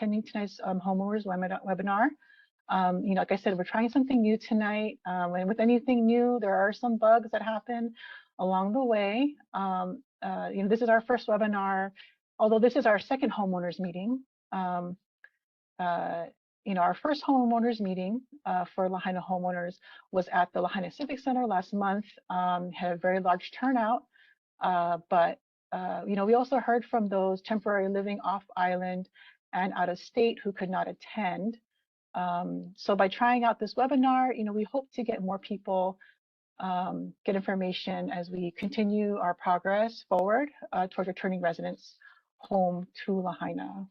attending tonight's homeowners webinar. Like I said, we're trying something new tonight, and with anything new, there are some bugs that happen along the way. This is our first webinar, although this is our second homeowners meeting. Our first homeowners meeting for Lahaina homeowners was at the Lahaina Civic Center last month. Had a very large turnout, but we also heard from those temporarily living off island and out of state who could not attend. So by trying out this webinar, we hope to get more people, get information as we continue our progress forward towards returning residents home to Lahaina.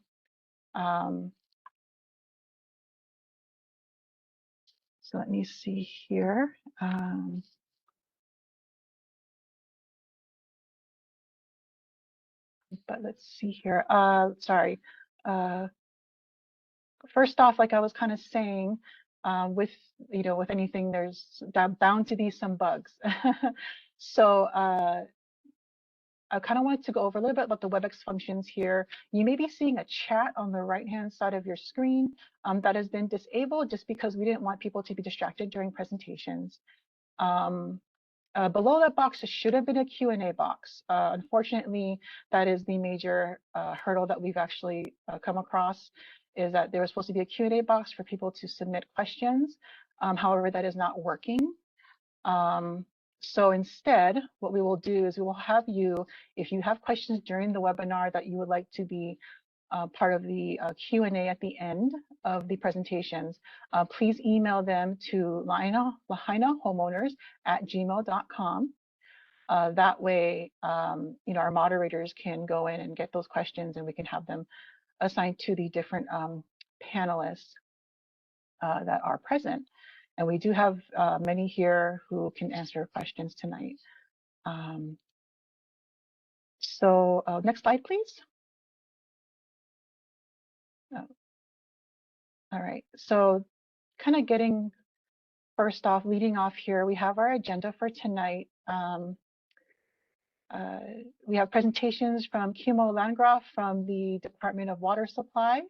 So let me see here. But let's see here. Sorry. First off, like I was kind of saying, with anything, there's bound to be some bugs. So I kind of wanted to go over a little bit about the WebEx functions here. You may be seeing a chat on the right-hand side of your screen that has been disabled just because we didn't want people to be distracted during presentations. Below that box should have been a Q&A box. Unfortunately, that is the major hurdle that we've actually come across, is that there was supposed to be a Q&A box for people to submit questions. However, that is not working. So instead, what we will do is we will have you, if you have questions during the webinar that you would like to be part of the Q&A at the end of the presentations, please email them to lahainahomeowners@gmail.com. That way, our moderators can go in and get those questions, and we can have them assigned to the different panelists that are present. And we do have many here who can answer questions tonight. So next slide, please. Oh. All right, so kind of getting first off, leading off here, we have our agenda for tonight. We have presentations from Kimo Landgraf from the Department of Water Supply,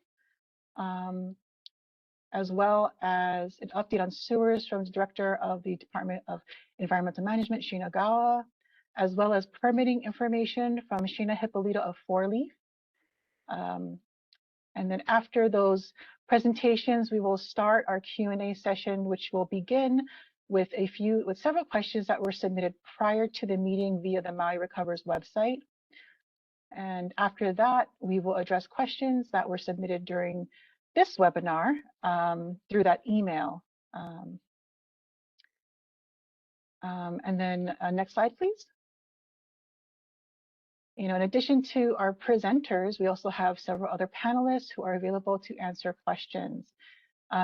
as well as an update on sewers from the Director of the Department of Environmental Management, Sheena Gawa, as well as permitting information from Sheena Hippolito of Four Leaf. And then after those presentations, we will start our Q&A session, which will begin with several questions that were submitted prior to the meeting via the Maui Recovers website. And after that, we will address questions that were submitted during this webinar through that email. And then next slide, please. In addition to our presenters, we also have several other panelists who are available to answer questions.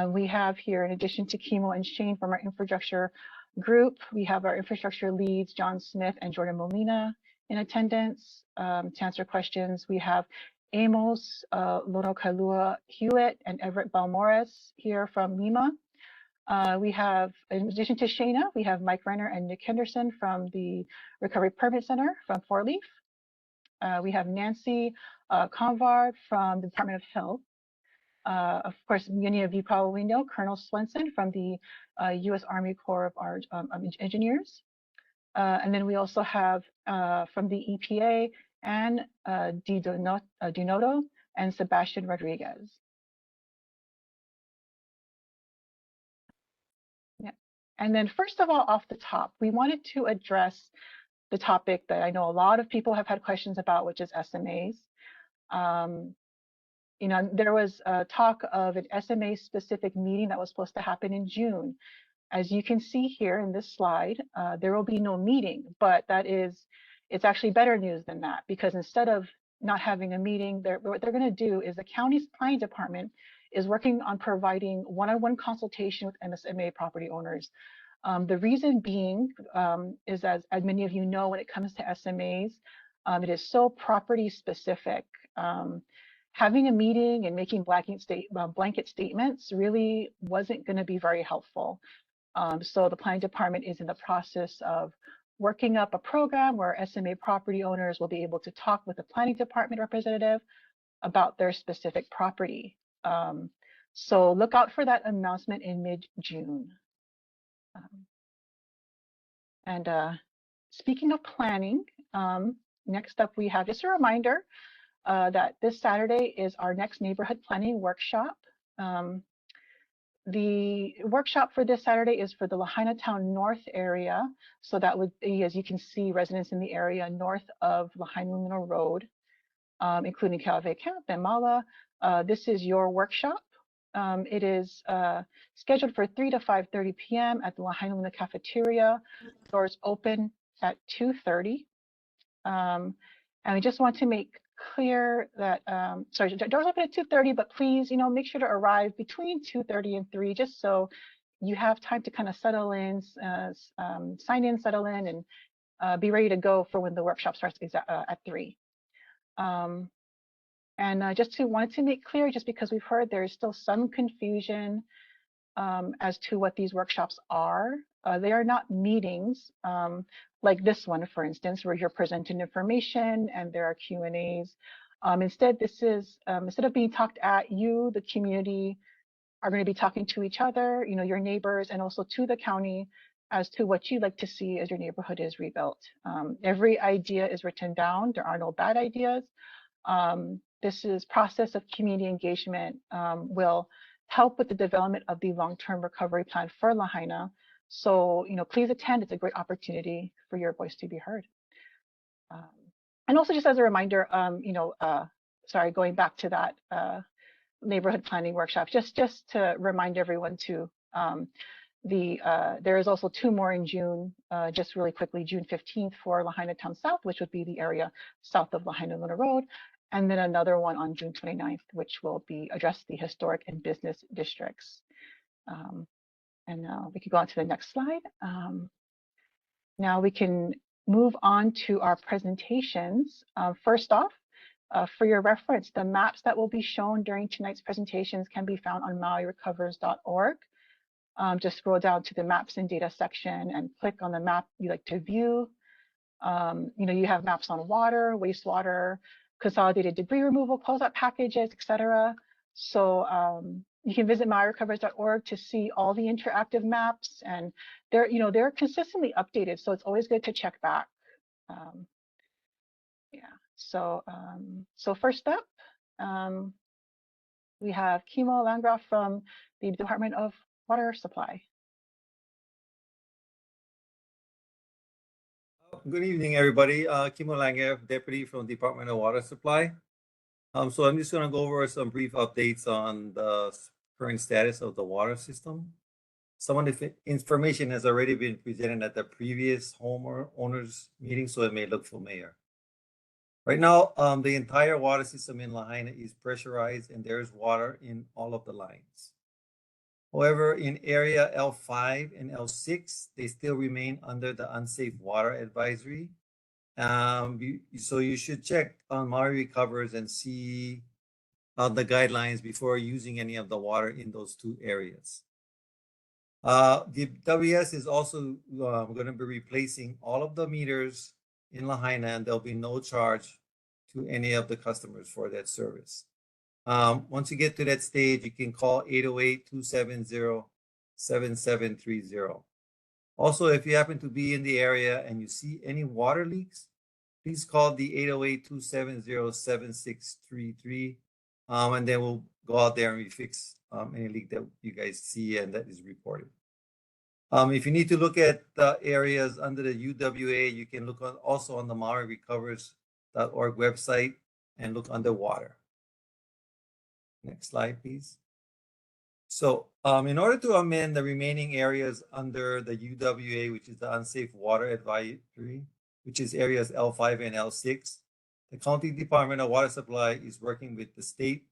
We have here, in addition to Kimo and Shane from our infrastructure group, we have our infrastructure leads, John Smith and Jordan Molina, in attendance to answer questions. We have Amos Lonokailua Hewitt and Everett Balmores here from Lima. We have, in addition to Shana, we have Mike Renner and Nick Henderson from the Recovery Permit Center from Four Leaf. We have Nancy Convard from the Department of Health. Of course, many of you probably know Colonel Swenson from the U.S. Army Corps of Engineers. And then we also have from the EPA, Anne Dinoto and Sebastian Rodriguez. Yeah. And then first of all, off the top, we wanted to address the topic that I know a lot of people have had questions about, which is SMAs. There was talk of an SMA specific meeting that was supposed to happen in June. As you can see here in this slide, there will be no meeting, but it's actually better news than that, because instead of not having a meeting, what they're going to do is the county's planning department is working on providing one-on-one consultation with MSMA property owners. The reason being is, as many of you know, when it comes to SMAs, it is so property specific. Having a meeting and making blanket statements really wasn't going to be very helpful. So the planning department is in the process of working up a program where SMA property owners will be able to talk with the planning department representative about their specific property. So look out for that announcement in mid-June. And speaking of planning, next up we have just a reminder that this Saturday is our next neighborhood planning workshop. The workshop for this Saturday is for the Lahaina Town North area. So that would be, as you can see, residents in the area north of Lahaina Road, including Keawe Camp and Mala. This is your workshop. It is scheduled for 3 to 5:30 p.m. at the Lahaina cafeteria. Doors open at 2:30. And I just want to make clear that, sorry, doors open at 2:30, but please, make sure to arrive between 2:30 and 3, just so you have time to kind of settle in, sign in, settle in, and be ready to go for when the workshop starts at 3. And just wanted to make clear, just because we've heard there is still some confusion as to what these workshops are. They are not meetings like this one, for instance, where you're presenting information and there are Q&As. Instead, this is, instead of being talked at, you, the community, are going to be talking to each other, your neighbors, and also to the county as to what you'd like to see as your neighborhood is rebuilt. Every idea is written down. There are no bad ideas. This is process of community engagement will help with the development of the long-term recovery plan for Lahaina. So, please attend. It's a great opportunity for your voice to be heard. And also, just as a reminder, sorry, going back to that neighborhood planning workshop, just to remind everyone too, there is also 2 more in June, just really quickly, June 15th for Lahaina Town South, which would be the area south of Lahaina Luna Road, and then another one on June 29th, which will be address the historic and business districts. And now we can go on to the next slide. Now we can move on to our presentations. First off, for your reference, the maps that will be shown during tonight's presentations can be found on mauirecovers.org. Just scroll down to the maps and data section and click on the map you like to view. You have maps on water, wastewater, consolidated debris removal, closeout packages, etc. So you can visit mauirecovers.org to see all the interactive maps, and they're consistently updated, so it's always good to check back. So first up, we have Kimo Landgraf from the Department of Water Supply. Good evening, everybody. Kimo Landgraf, Deputy from Department of Water Supply. So I'm just going to go over some brief updates on the current status of the water system. Some of the information has already been presented at the previous homeowners meeting, so it may look familiar. Right now, the entire water system in Lahaina is pressurized and there is water in all of the lines. However, in area L5 and L6, they still remain under the unsafe water advisory. So you should check on Maui Recovers and see the guidelines before using any of the water in those 2 areas. The WS is also going to be replacing all of the meters in Lahaina, and there'll be no charge to any of the customers for that service. Once you get to that stage, you can call 808-270-7730. Also, if you happen to be in the area and you see any water leaks, please call the 808-270-7633, and then we'll go out there and we fix any leak that you guys see and that is reported. If you need to look at the areas under the UWA, you can look also on the mauirecovers.org website and look under water. Next slide, please. So in order to amend the remaining areas under the UWA, which is the Unsafe Water Advisory, which is areas L5 and L6, the County Department of Water Supply is working with the state,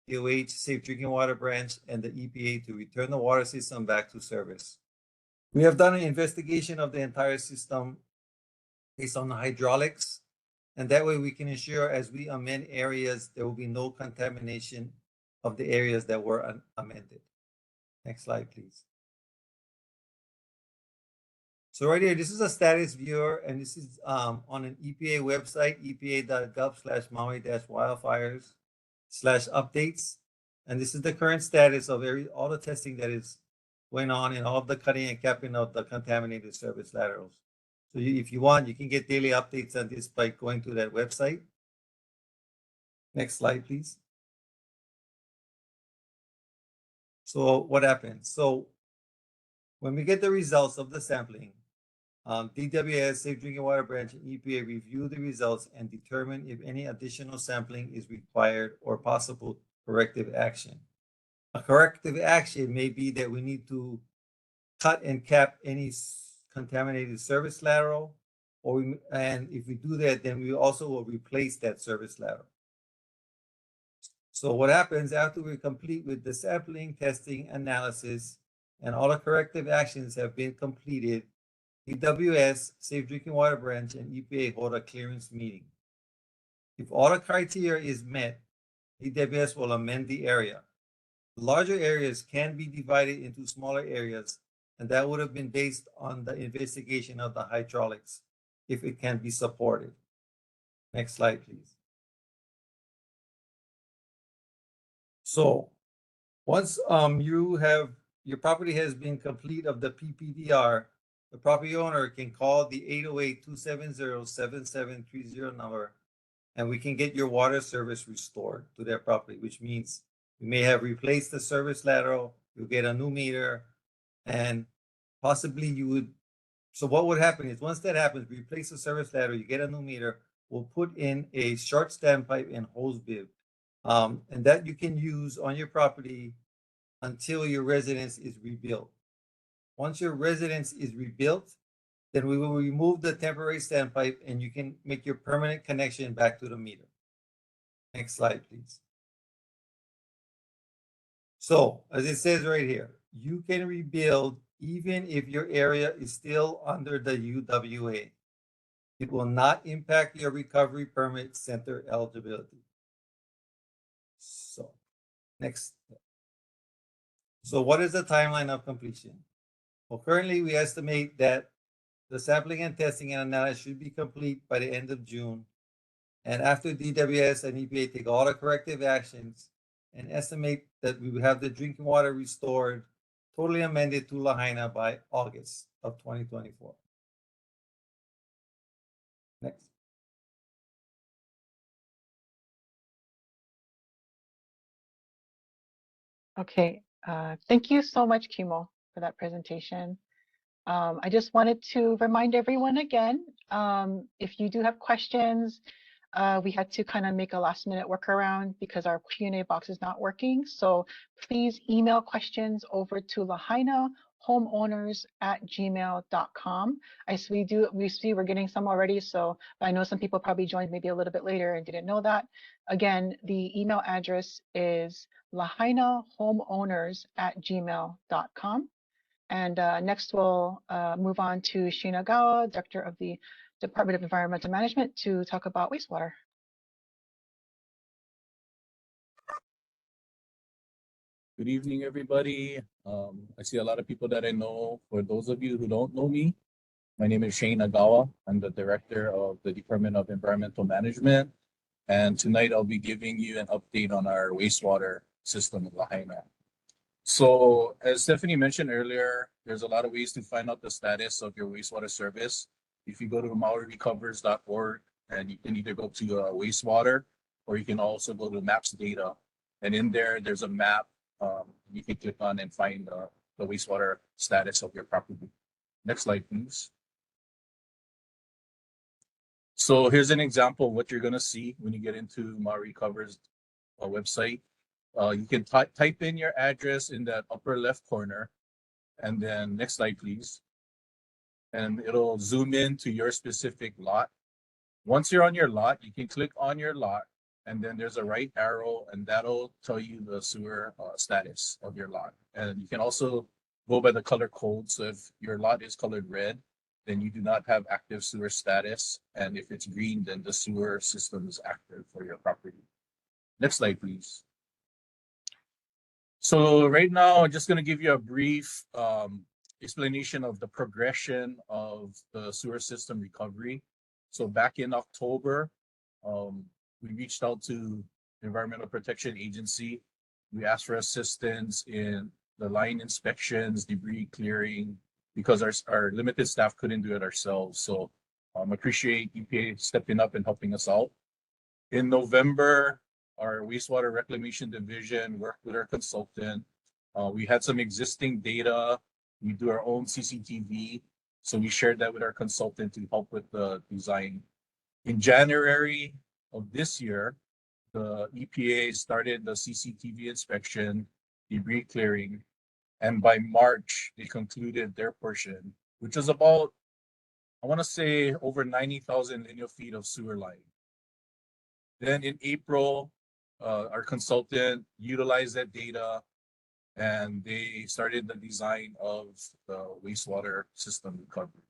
DOH, Safe Drinking Water Branch, and the EPA to return the water system back to service. We have done an investigation of the entire system based on the hydraulics, and that way we can ensure as we amend areas, there will be no contamination of the areas that were amended. Next slide, please. So right here, this is a status viewer, and this is on an EPA website, epa.gov/maui-wildfires/updates. And this is the current status of all the testing that is going on and all of the cutting and capping of the contaminated service laterals. So if you want, you can get daily updates on this by going to that website. Next slide, please. So what happens? So when we get the results of the sampling, DWS, Safe Drinking Water Branch, and EPA review the results and determine if any additional sampling is required or possible corrective action. A corrective action may be that we need to cut and cap any contaminated service lateral, and if we do that, then we also will replace that service lateral. So what happens after we complete with the sampling, testing, analysis, and all the corrective actions have been completed, DWS, Safe Drinking Water Branch, and EPA hold a clearance meeting. If all the criteria is met, DWS will amend the area. Larger areas can be divided into smaller areas, and that would have been based on the investigation of the hydraulics, if it can be supported. Next slide, please. So once your property has been complete of the PPDR, the property owner can call the 808-270-7730 number, and we can get your water service restored to their property, which means you may have replaced the service lateral, you'll get a new meter, and possibly you would. So what would happen is once that happens, we replace the service lateral, you get a new meter, we'll put in a short standpipe and hose bib, and that you can use on your property until your residence is rebuilt. Once your residence is rebuilt, then we will remove the temporary standpipe and you can make your permanent connection back to the meter. Next slide, please. So as it says right here, you can rebuild even if your area is still under the UWA. It will not impact your recovery permit center eligibility. So next. So what is the timeline of completion? Well, currently we estimate that the sampling and testing and analysis should be complete by the end of June. And after DWS and EPA take all the corrective actions and estimate that we will have the drinking water restored, totally amended to Lahaina by August of 2024. Next. Okay, thank you so much, Kimo, for that presentation. I just wanted to remind everyone again, if you do have questions, we had to kind of make a last minute workaround because our Q&A box is not working. So please email questions over to Lahaina homeowners@gmail.com. We see we're getting some already, so I know some people probably joined maybe a little bit later and didn't know that. Again, the email address is lahainahomeowners@gmail.com. And next we'll move on to Shinagawa, Director of the Department of Environmental Management, to talk about wastewater. Good evening, everybody. I see a lot of people that I know. For those of you who don't know me, my name is Shane Agawa. I'm the Director of the Department of Environmental Management. And tonight I'll be giving you an update on our wastewater system in Lahaina. So as Stephanie mentioned earlier, there's a lot of ways to find out the status of your wastewater service. If you go to mauirecovers.org, and you can either go to wastewater, or you can also go to maps data. And in there's a map you can click on and find the wastewater status of your property. Next slide, please. So here's an example of what you're gonna see when you get into Maui Covers website. You can type in your address in that upper left corner, and then next slide, please. And it'll zoom in to your specific lot. Once you're on your lot, you can click on your lot, and then there's a right arrow, and that'll tell you the sewer status of your lot. And you can also go by the color code. So if your lot is colored red, then you do not have active sewer status. And if it's green, then the sewer system is active for your property. Next slide, please. So right now, I'm just going to give you a brief explanation of the progression of the sewer system recovery. So back in October, we reached out to the Environmental Protection Agency We asked for assistance in the line inspections, debris clearing, because our limited staff couldn't do it ourselves. So appreciate EPA stepping up and helping us out. In November, our wastewater reclamation division worked with our consultant. We had some existing data. We do our own CCTV. So we shared that with our consultant to help with the design. In January of this year, the EPA started the CCTV inspection, debris clearing, and by March, they concluded their portion, which is about, I want to say, over 90,000 linear feet of sewer line. Then in April, our consultant utilized that data and they started the design of the wastewater system recovery.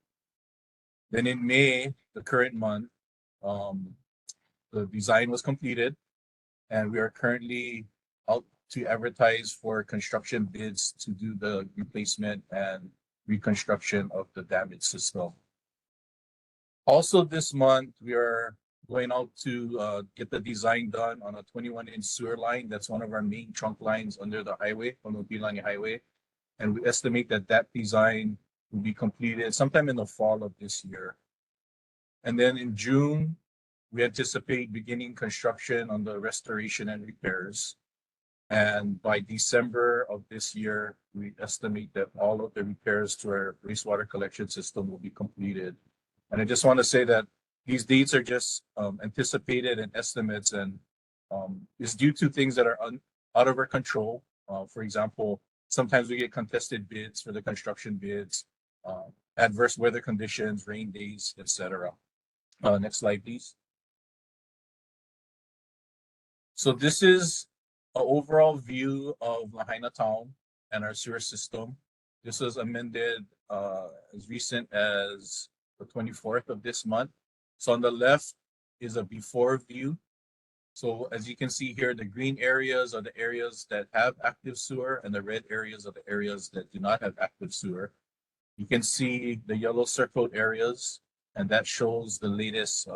Then in May, the current month, the design was completed and we are currently out to advertise for construction bids to do the replacement and reconstruction of the damaged system. Also this month, we are going out to get the design done on a 21-inch sewer line. That's one of our main trunk lines under the highway, on the Pilangi Highway. And we estimate that that design will be completed sometime in the fall of this year. And then in June, we anticipate beginning construction on the restoration and repairs. And by December of this year, we estimate that all of the repairs to our wastewater collection system will be completed. And I just want to say that these dates are just anticipated and estimates, and it's due to things that are out of our control. For example, sometimes we get contested bids for the construction bids, adverse weather conditions, rain days, etc. Next slide, please. So this is an overall view of Lahaina town and our sewer system. This was amended as recent as the 24th of this month. So on the left is a before view. So as you can see here, the green areas are the areas that have active sewer and the red areas are the areas that do not have active sewer. You can see the yellow circled areas, and that shows the latest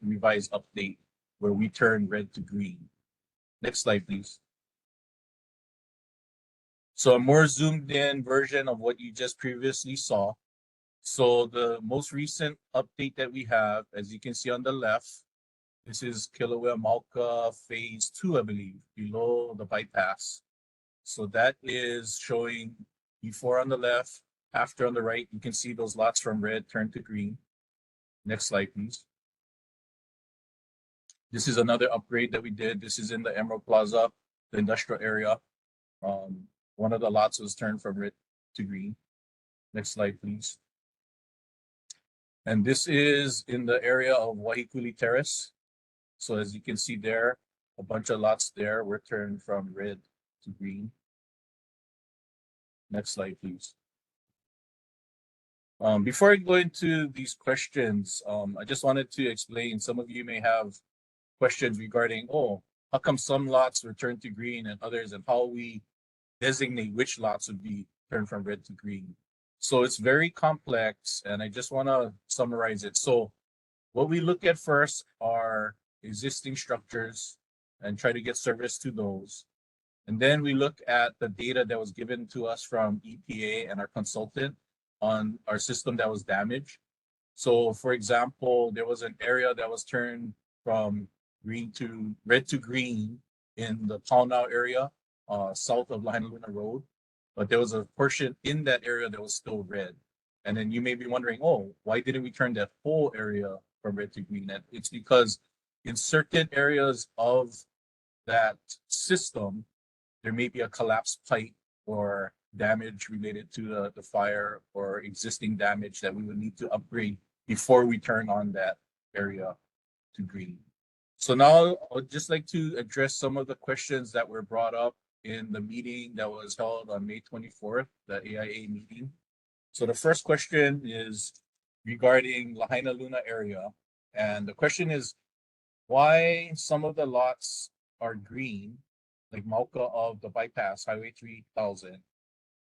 revised update where we turn red to green. Next slide, please. So a more zoomed in version of what you just previously saw. So the most recent update that we have, as you can see on the left, this is Kilauea Mauka phase 2, I believe, below the bypass. So that is showing before on the left, after on the right. You can see those lots from red turn to green. Next slide, please. This is another upgrade that we did. This is in the Emerald Plaza, the industrial area. One of the lots was turned from red to green. Next slide, please. And this is in the area of Wahikuli Terrace. So as you can see there, a bunch of lots there were turned from red to green. Next slide, please. Before I go into these questions, I just wanted to explain, some of you may have questions regarding, oh, how come some lots were turned to green and others, and how we designate which lots would be turned from red to green. So it's very complex, and I just want to summarize it. So what we look at first are existing structures and try to get service to those. And then we look at the data that was given to us from EPA and our consultant on our system that was damaged. So for example, there was an area that was turned from red to green in the Paunau area, south of Lahaina Luna Road. But there was a portion in that area that was still red. And then you may be wondering, oh, why didn't we turn that whole area from red to green? And it's because in certain areas of that system, there may be a collapsed pipe or damage related to the fire or existing damage that we would need to upgrade before we turn on that area to green. So now I'd just like to address some of the questions that were brought up in the meeting that was held on May 24th, the AIA meeting. So the first question is regarding Lahaina Luna area. And the question is why some of the lots are green, like Mauka of the bypass, Highway 3000,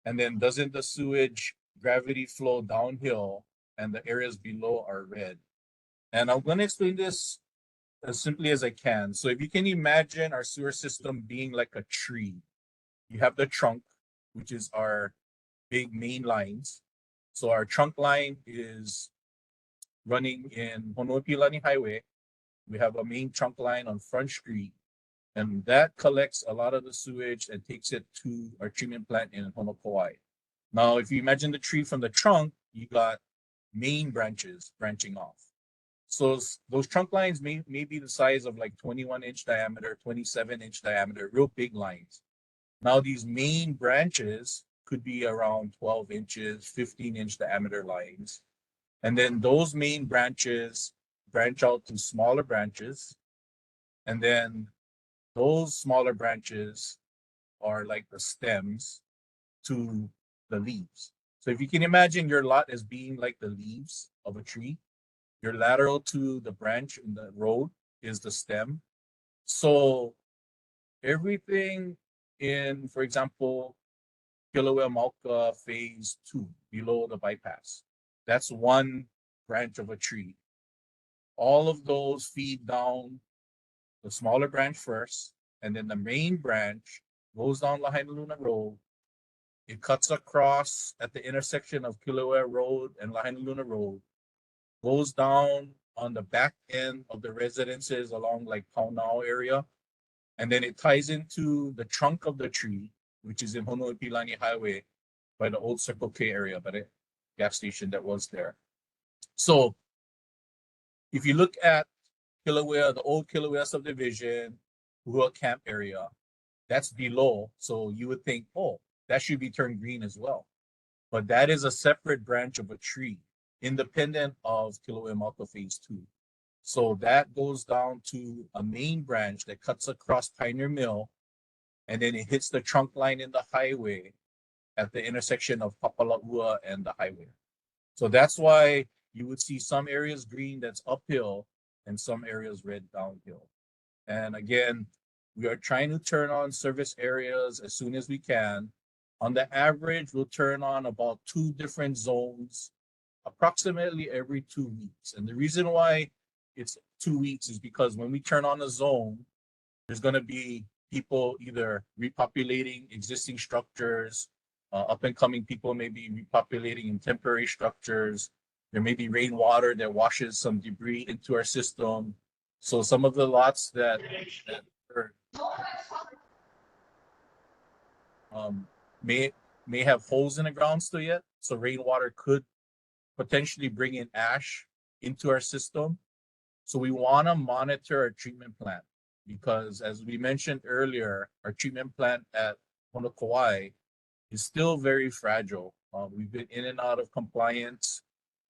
and then doesn't the sewage gravity flow downhill and the areas below are red? And I'm going to explain this as simply as I can. So if you can imagine our sewer system being like a tree, you have the trunk, which is our big main lines. So our trunk line is running in Honoipilani Highway. We have a main trunk line on Front Street, and that collects a lot of the sewage and takes it to our treatment plant in Honokowai. Now, if you imagine the tree from the trunk, you got main branches branching off. So those trunk lines may be the size of like 21-inch diameter, 27-inch diameter, real big lines. Now, these main branches could be around 12 inches, 15-inch diameter lines. And then those main branches branch out to smaller branches. And then those smaller branches are like the stems to the leaves. So if you can imagine your lot as being like the leaves of a tree, your lateral to the branch in the road is the stem. So everything in, for example, Kilauea Malka phase 2 below the bypass, that's one branch of a tree. All of those feed down the smaller branch first, and then the main branch goes down Lahaina Luna Road. It cuts across at the intersection of Kilauea Road and Lahaina Luna Road, goes down on the back end of the residences along like Paunao area, and then it ties into the trunk of the tree, which is in Honoipilani Highway by the old Circle K area, by the gas station that was there. So if you look at Kilauea, the old Kilauea subdivision, Hua Camp area, that's below. So you would think, oh, that should be turned green as well. But that is a separate branch of a tree, independent of Kilauea Malka phase 2. So that goes down to a main branch that cuts across Pioneer Mill, and then it hits the trunk line in the highway at the intersection of Papalaua and the highway. So that's why you would see some areas green that's uphill and some areas red downhill. And again, we are trying to turn on service areas as soon as we can. On the average, we'll turn on about 2 different zones approximately every 2 weeks. And the reason why it's 2 weeks is because when we turn on a zone, there's going to be people either repopulating existing structures, up and coming people may be repopulating in temporary structures. There may be rainwater that washes some debris into our system. So some of the lots that are, may have holes in the ground still yet. So rainwater could potentially bring in ash into our system. So we want to monitor our treatment plant because, as we mentioned earlier, our treatment plant at Honokowai is still very fragile. We've been in and out of compliance.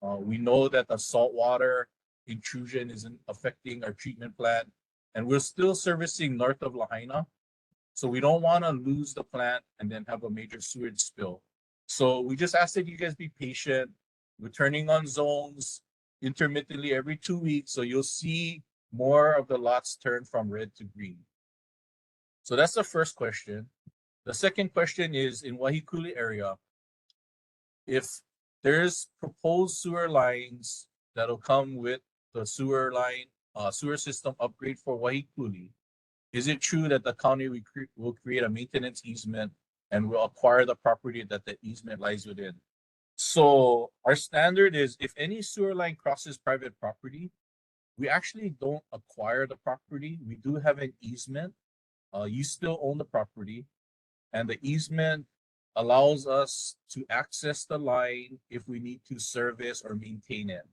We know that the saltwater intrusion isn't affecting our treatment plant, and we're still servicing north of Lahaina. So we don't want to lose the plant and then have a major sewage spill. So we just ask that you guys be patient. We're turning on zones intermittently every 2 weeks. So you'll see more of the lots turn from red to green. So that's the first question. The second question is in Wahikuli area, if there's proposed sewer lines that'll come with the sewer system upgrade for Wahikuli, is it true that the county will create a maintenance easement and will acquire the property that the easement lies within? So our standard is if any sewer line crosses private property, we actually don't acquire the property. We do have an easement. You still own the property, and the easement allows us to access the line if we need to service or maintain it.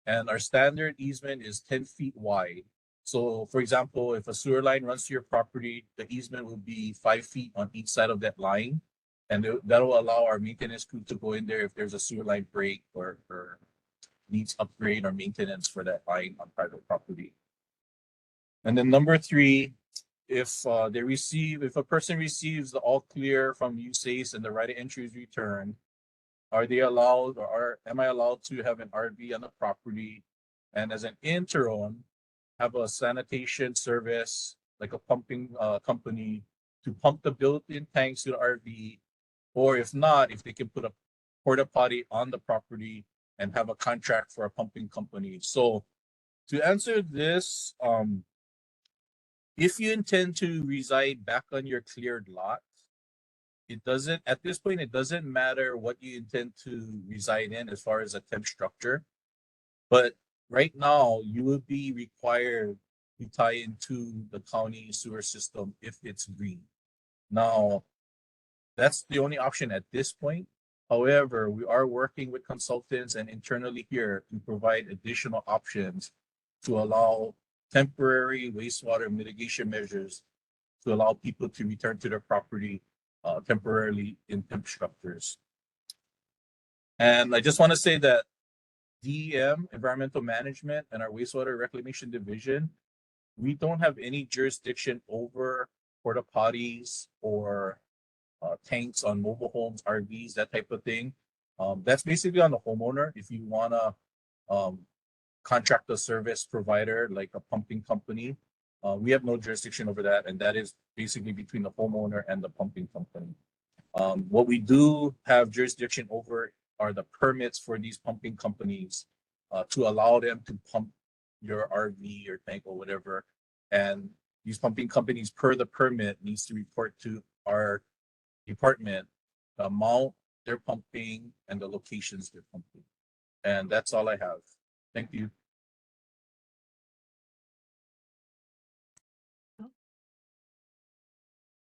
And our standard easement is 10 feet wide. So for example, if a sewer line runs to your property, the easement will be 5 feet on each side of that line. And that will allow our maintenance crew to go in there if there's a sewer line break or needs upgrade or maintenance for that line on private property. And then number 3, if a person receives the all clear from USACE and the right of entry is returned, are they allowed or am I allowed to have an RV on the property and as an interim have a sanitation service like a pumping company to pump the built-in tanks to the RV, or if not, if they can put a porta potty on the property and have a contract for a pumping company. So to answer this, if you intend to reside back on your cleared lot, it doesn't, at this point, it doesn't matter what you intend to reside in as far as a temp structure. But right now, you would be required to tie into the county sewer system if it's green. Now, that's the only option at this point. However, we are working with consultants and internally here to provide additional options to allow temporary wastewater mitigation measures to allow people to return to their property temporarily in temp structures. And I just want to say that DEM, Environmental Management, and our Wastewater Reclamation Division, we don't have any jurisdiction over porta potties or tanks on mobile homes, RVs, that type of thing. That's basically on the homeowner. If you want to contract a service provider like a pumping company, we have no jurisdiction over that, and that is basically between the homeowner and the pumping company. What we do have jurisdiction over are the permits for these pumping companies to allow them to pump your RV or tank or whatever. And these pumping companies, per the permit, needs to report to our department the amount they're pumping and the locations they're pumping. And that's all I have. Thank you.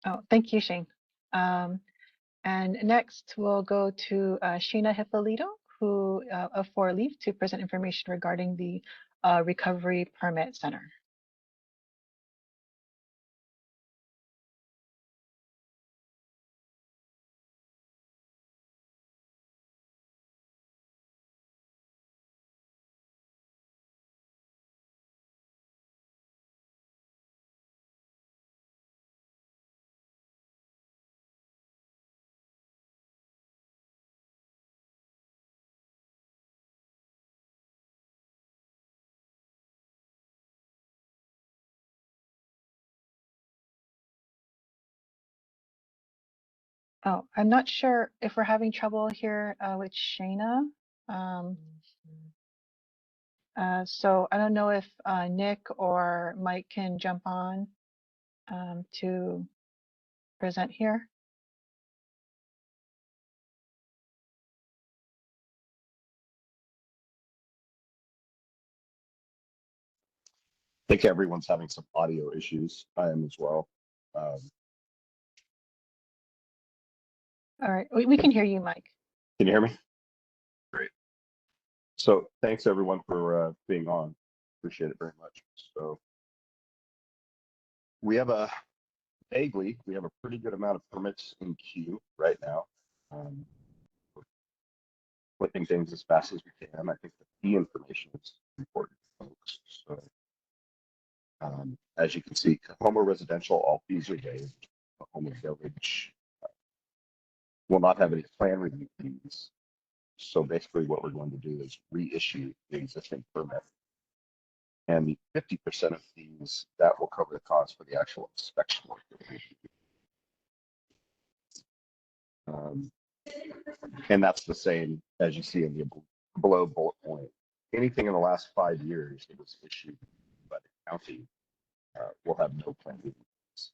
Oh, thank you, Shane. And next we'll go to Sheena Hippolito, who of For Leaf, to present information regarding the Recovery Permit Center. Oh, I'm not sure if we're having trouble here with Shayna. So I don't know if Nick or Mike can jump on to present here. I think everyone's having some audio issues. I am as well. All right, we can hear you, Mike. Can you hear me? Great. So thanks everyone for being on. Appreciate it very much. So we have a pretty good amount of permits in queue right now. We're flipping things as fast as we can. I think the information is important, folks. So as you can see, Homeowner residential, all fees are waived. Homeowner village will not have any plan review fees. So basically what we're going to do is reissue the existing permit. And the 50% of fees, that will cover the cost for the actual inspection work. And that's the same as you see in the below bullet point. Anything in the last 5 years that was issued by the county will have no plan review fees.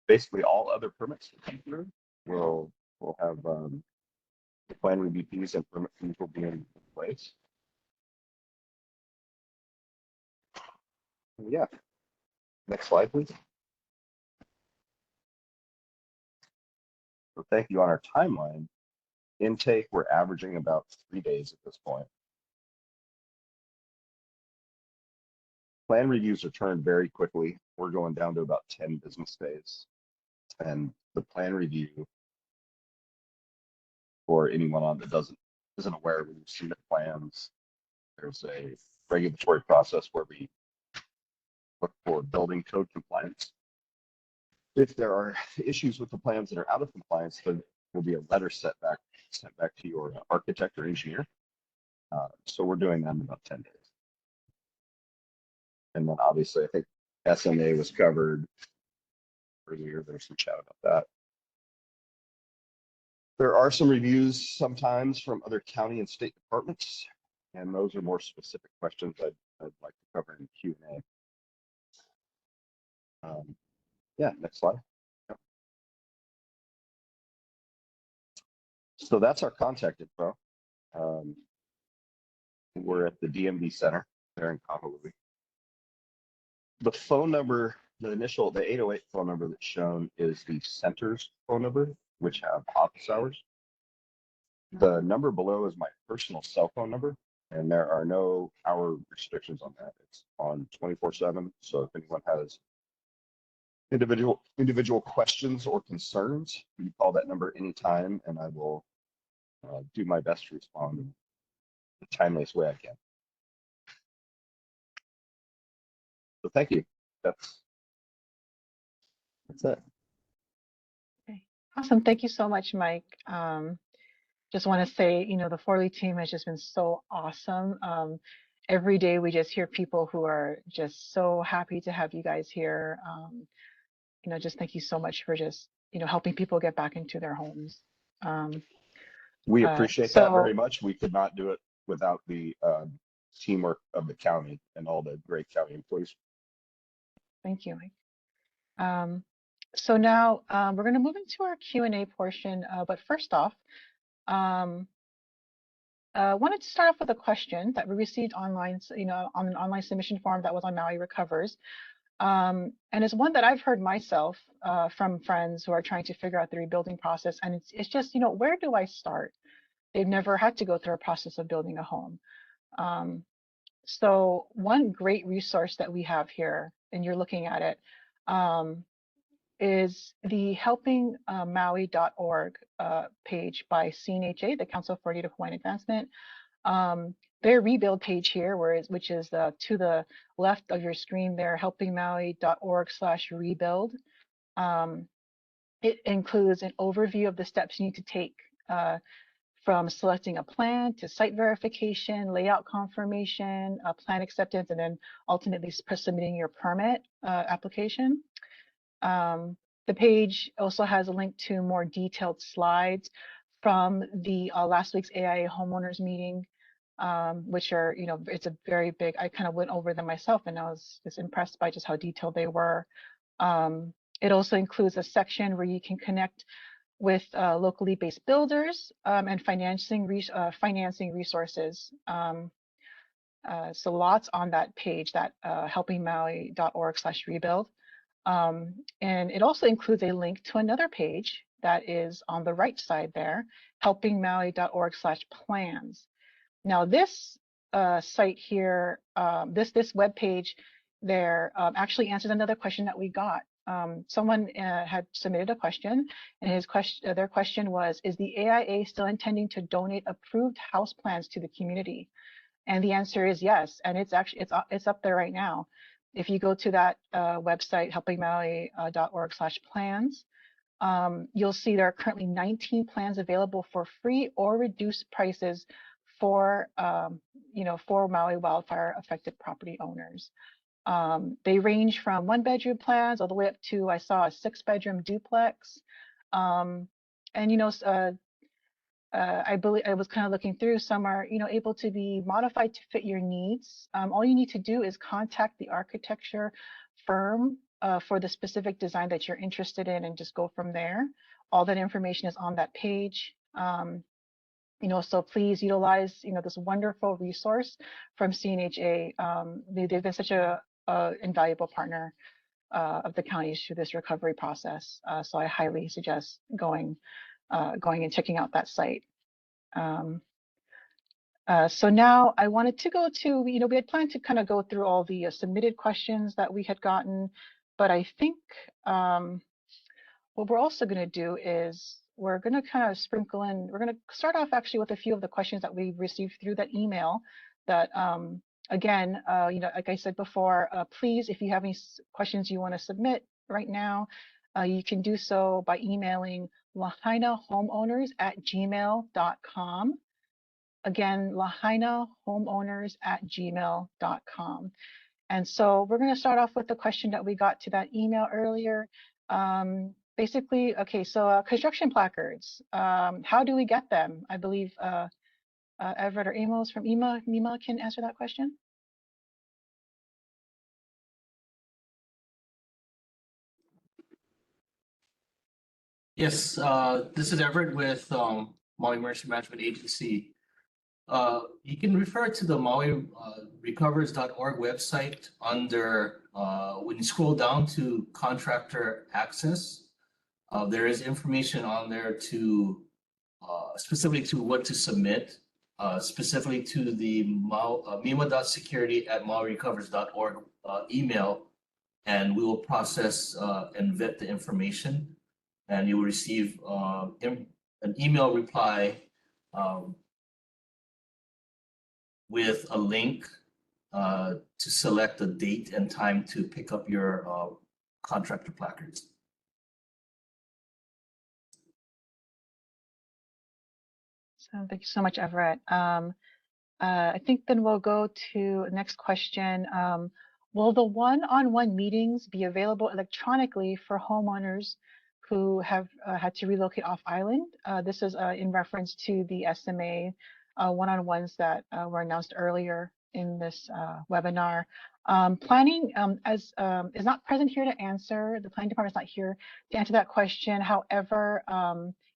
Basically all other permits that come through will have the plan review fees and permit fees will be in place. Yeah. Next slide, please. So thank you. On our timeline, intake, we're averaging about 3 days at this point. Plan reviews are turned very quickly. We're going down to about 10 business days. And the plan review, for anyone on that isn't aware, when you submit plans, there's a regulatory process where we look for building code compliance. If there are issues with the plans that are out of compliance, there will be a letter sent back to your architect or engineer. So we're doing that in about 10 days. And then obviously, I think SMA was covered earlier. There's some chat about that. There are some reviews sometimes from other county and state departments, and those are more specific questions I'd like to cover in Q&A. Yeah, next slide. So that's our contact info. We're at the DMV Center there in Kahului. The phone number, the 808 phone number that's shown is the center's phone number, which have office hours. The number below is my personal cell phone number, and there are no hour restrictions on that. It's on 24/7. So if anyone has individual questions or concerns, you call that number anytime, and I will do my best to respond in the timeliest way I can. So thank you. That's it. Okay. Awesome. Thank you so much, Mike. Just want to say, the Forley team has just been so awesome. Every day we just hear people who are just so happy to have you guys here. Just thank you so much for just, helping people get back into their homes. We appreciate that very so much. We could not do it without the teamwork of the county and all the great county employees. thank you, Mike. So now we're going to move into our Q&A portion. But first off, wanted to start off with a question that we received online, on an online submission form that was on Maui Recovers. And it's one that I've heard myself from friends who are trying to figure out the rebuilding process. And it's just, where do I start? They've never had to go through a process of building a home. So one great resource that we have here, and you're looking at it, is the helpingmaui.org page by CNHA, the Council for Native Hawaiian Advancement. Their rebuild page here, which is to the left of your screen there, helpingmaui.org/rebuild. It includes an overview of the steps you need to take from selecting a plan to site verification, layout confirmation, plan acceptance, and then ultimately submitting your permit application. The page also has a link to more detailed slides from the last week's AIA homeowners meeting, which are, it's a very big, I kind of went over them myself and I was just impressed by just how detailed they were. It also includes a section where you can connect with locally based builders and financing resources. So lots on that page, that helpingmaui.org/rebuild. And it also includes a link to another page that is on the right side there, helpingmaui.org/plans. Now this site here, this web page there actually answers another question that we got. Someone had submitted a question, and their question was, is the AIA still intending to donate approved house plans to the community? And the answer is yes, and it's up there right now. If you go to that website, helpingmaui.org/plans, you'll see there are currently 19 plans available for free or reduced prices for Maui wildfire affected property owners. They range from 1-bedroom plans all the way up to, I saw, a 6-bedroom duplex. And I believe I was kind of looking through, some are able to be modified to fit your needs. All you need to do is contact the architecture firm for the specific design that you're interested in and just go from there. All that information is on that page. So please utilize this wonderful resource from CNHA. They've been such a invaluable partner of the counties through this recovery process. So I highly suggest going and checking out that site. So now I wanted to go to, we had planned to kind of go through all the submitted questions that we had gotten, but I think what we're also going to do is we're going to kind of sprinkle in, we're going to start off actually with a few of the questions that we received through that email that, again, like I said before, please, if you have any questions you want to submit right now, you can do so by emailing lahainahomeowners@gmail.com. Again, lahainahomeowners@gmail.com. And so we're going to start off with the question that we got to that email earlier. Basically, okay, so construction placards, how do we get them? I believe Everett or Amos from NEMA can answer that question. Yes, this is Everett with Maui Emergency Management Agency. You can refer to the Maui Recovers.org website under, when you scroll down to contractor access, there is information on there to specifically to what to submit, specifically to the mima.security@mauirecovers.org email, and we will process and vet the information, and you will receive an email reply with a link to select a date and time to pick up your contractor placards. So thank you so much, Everett. I think then we'll go to next question. Will the one-on-one meetings be available electronically for homeowners who have had to relocate off island? This is in reference to the SMA one-on-ones that were announced earlier in this webinar. Planning is not present here to answer. The planning department is not here to answer that question. However,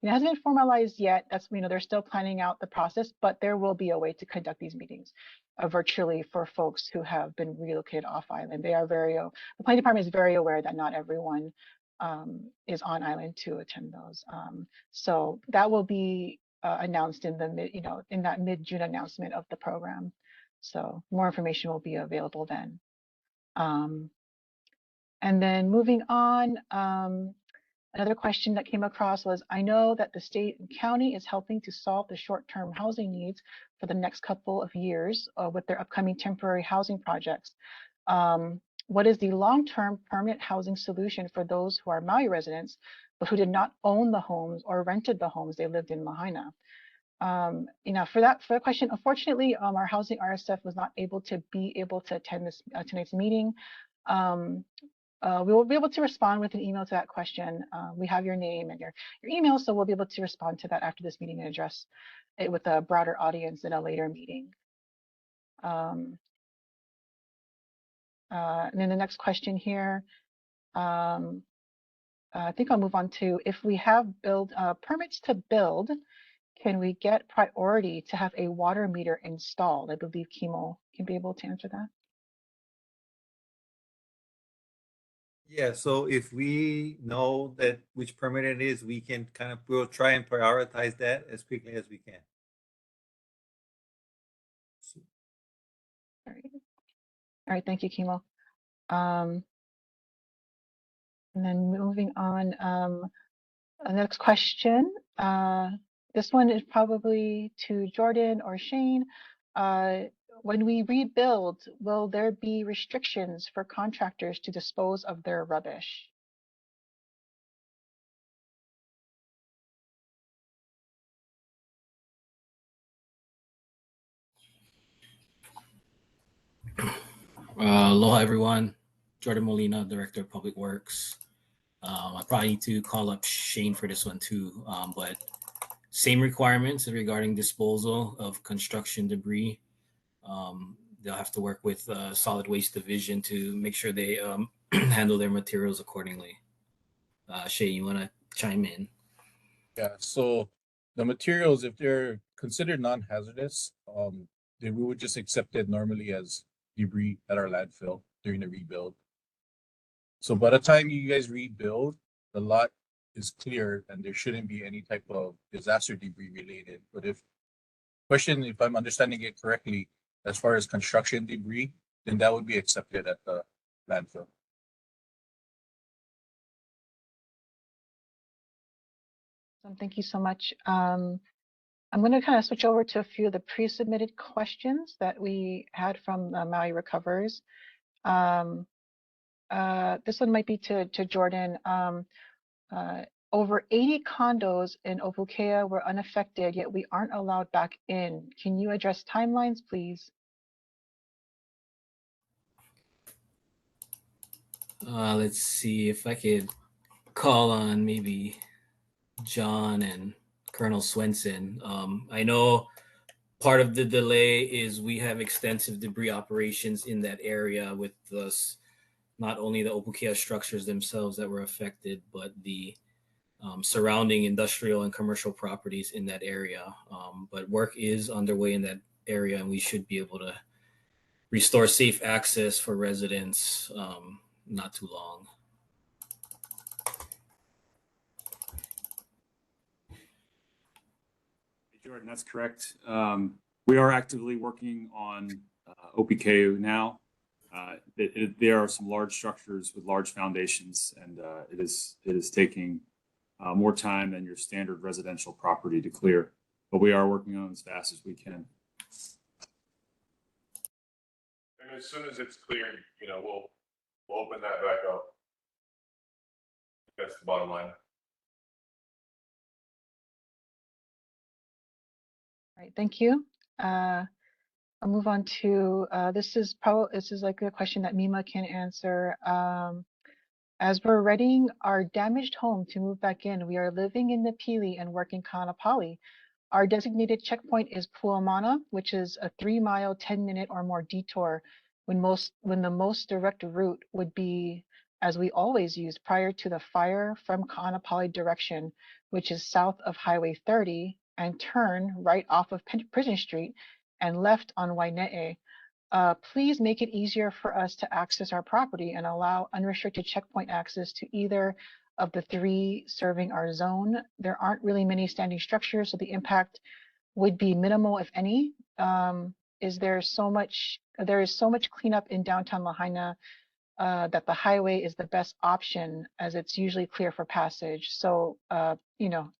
it hasn't been formalized yet. That's, they're still planning out the process, but there will be a way to conduct these meetings virtually for folks who have been relocated off island. The planning department is very aware that not everyone is on island to attend those. So that will be announced in the in that mid-June announcement of the program. So more information will be available then. And then moving on, another question that came across was, I know that the state and county is helping to solve the short-term housing needs for the next couple of years with their upcoming temporary housing projects. What is the long-term permanent housing solution for those who are Maui residents, but who did not own the homes or rented the homes they lived in Lahaina? For that question, unfortunately, our housing RSF was not able to attend this tonight's meeting. We will be able to respond with an email to that question. We have your name and your email, so we'll be able to respond to that after this meeting and address it with a broader audience in a later meeting. And then the next question here, I think I'll move on to, if we have permits to build, can we get priority to have a water meter installed? I believe Kimo can be able to answer that. Yeah, so if we know that which permit it is, we'll try and prioritize that as quickly as we can. All right, thank you, Kimo. And then moving on, next question. This one is probably to Jordan or Shane. When we rebuild, will there be restrictions for contractors to dispose of their rubbish? Aloha, everyone. Jordan Molina, Director of Public Works. I probably need to call up Shane for this one too, but same requirements regarding disposal of construction debris. They'll have to work with Solid Waste Division to make sure they handle their materials accordingly. Shane, you want to chime in? Yeah, so the materials, if they're considered non-hazardous, we would just accept it normally as debris at our landfill during the rebuild. So by the time you guys rebuild, the lot is cleared and there shouldn't be any type of disaster debris related. But if I'm understanding it correctly, as far as construction debris, then that would be accepted at the landfill. Thank you so much. I'm going to kind of switch over to a few of the pre-submitted questions that we had from Maui Recovers. This one might be to Jordan. Over 80 condos in Opukea were unaffected, yet we aren't allowed back in. Can you address timelines, please? Let's see if I could call on maybe John and Colonel Swenson. I know part of the delay is we have extensive debris operations in that area with not only the Opukea structures themselves that were affected, but the surrounding industrial and commercial properties in that area. But work is underway in that area, and we should be able to restore safe access for residents not too long. Jordan, that's correct. We are actively working on OPKO now. There are some large structures with large foundations, and it is taking more time than your standard residential property to clear. But we are working on it as fast as we can. And as soon as it's cleared, we'll open that back up. That's the bottom line. All right, thank you. I'll move on to this is like a question that Mima can answer. As we're readying our damaged home to move back in, we are living in the Pili and work in Kaanapali. Our designated checkpoint is Puamana, which is a 3-mile, 10-minute or more detour when the most direct route would be, as we always use prior to the fire, from Kaanapali direction, which is south of Highway 30, and turn right off of Prison Street and left on Waine'e. Please make it easier for us to access our property and allow unrestricted checkpoint access to either of the 3 serving our zone. There aren't really many standing structures, so the impact would be minimal, if any. There is so much cleanup in downtown Lahaina that the highway is the best option, as it's usually clear for passage. So,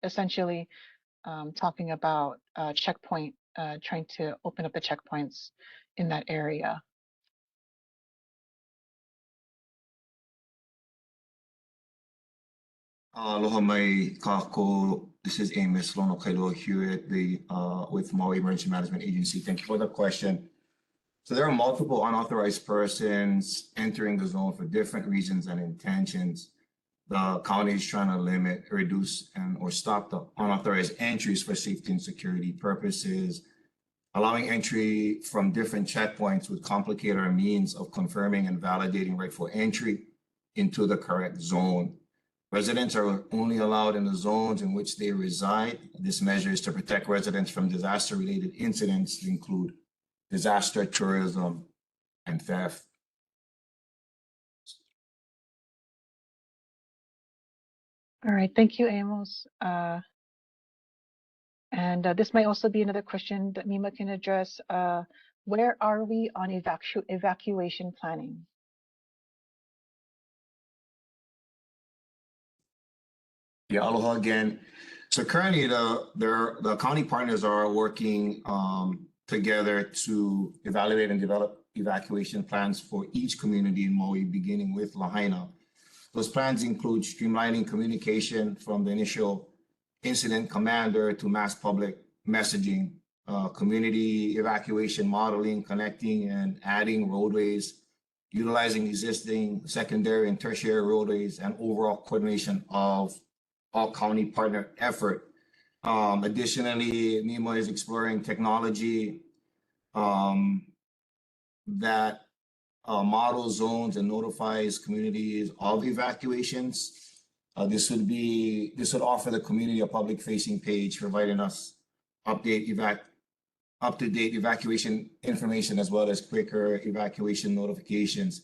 essentially talking about checkpoint, trying to open up the checkpoints in that area. Aloha mai kako. This is Amos Lono Kailua here at with Maui Emergency Management Agency. Thank you for the question. So there are multiple unauthorized persons entering the zone for different reasons and intentions. The county is trying to limit, reduce, or stop the unauthorized entries for safety and security purposes. Allowing entry from different checkpoints would complicate our means of confirming and validating rightful entry into the correct zone. Residents are only allowed in the zones in which they reside. This measure is to protect residents from disaster-related incidents that include disaster, tourism, and theft. All right, thank you, Amos. And this might also be another question that Mima can address. Where are we on evacuation planning? Yeah, aloha again. So currently the county partners are working together to evaluate and develop evacuation plans for each community in Maui, beginning with Lahaina. Those plans include streamlining communication from the initial incident commander to mass public messaging, community evacuation modeling, connecting and adding roadways, utilizing existing secondary and tertiary roadways, and overall coordination of all county partner effort. Additionally, NEMA is exploring technology that models zones and notifies communities of evacuations. This would offer the community a public facing page providing us up-to-date evacuation information as well as quicker evacuation notifications.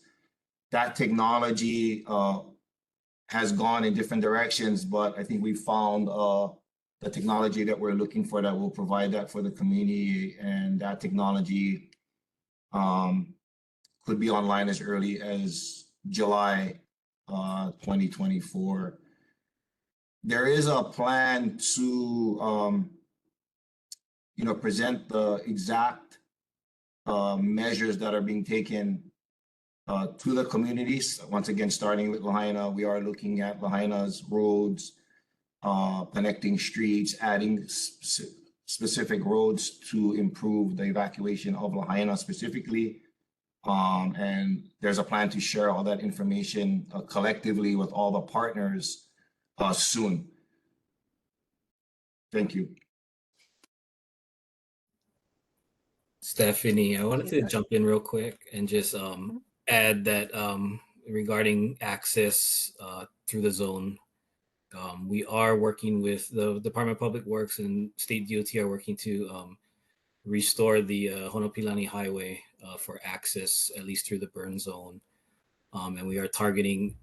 That technology has gone in different directions, but I think we found the technology that we're looking for that will provide that for the community, and that technology could be online as early as July 2024. There is a plan to present the exact measures that are being taken to the communities. Once again, starting with Lahaina, we are looking at Lahaina's roads, connecting streets, adding specific roads to improve the evacuation of Lahaina specifically. And there's a plan to share all that information collectively with all the partners soon. Thank you. Stephanie, I wanted to jump in real quick and just add that regarding access through the zone, We are working with the Department of Public Works and State DOT are working to restore the Honopilani Highway for access, at least through the burn zone. And we are targeting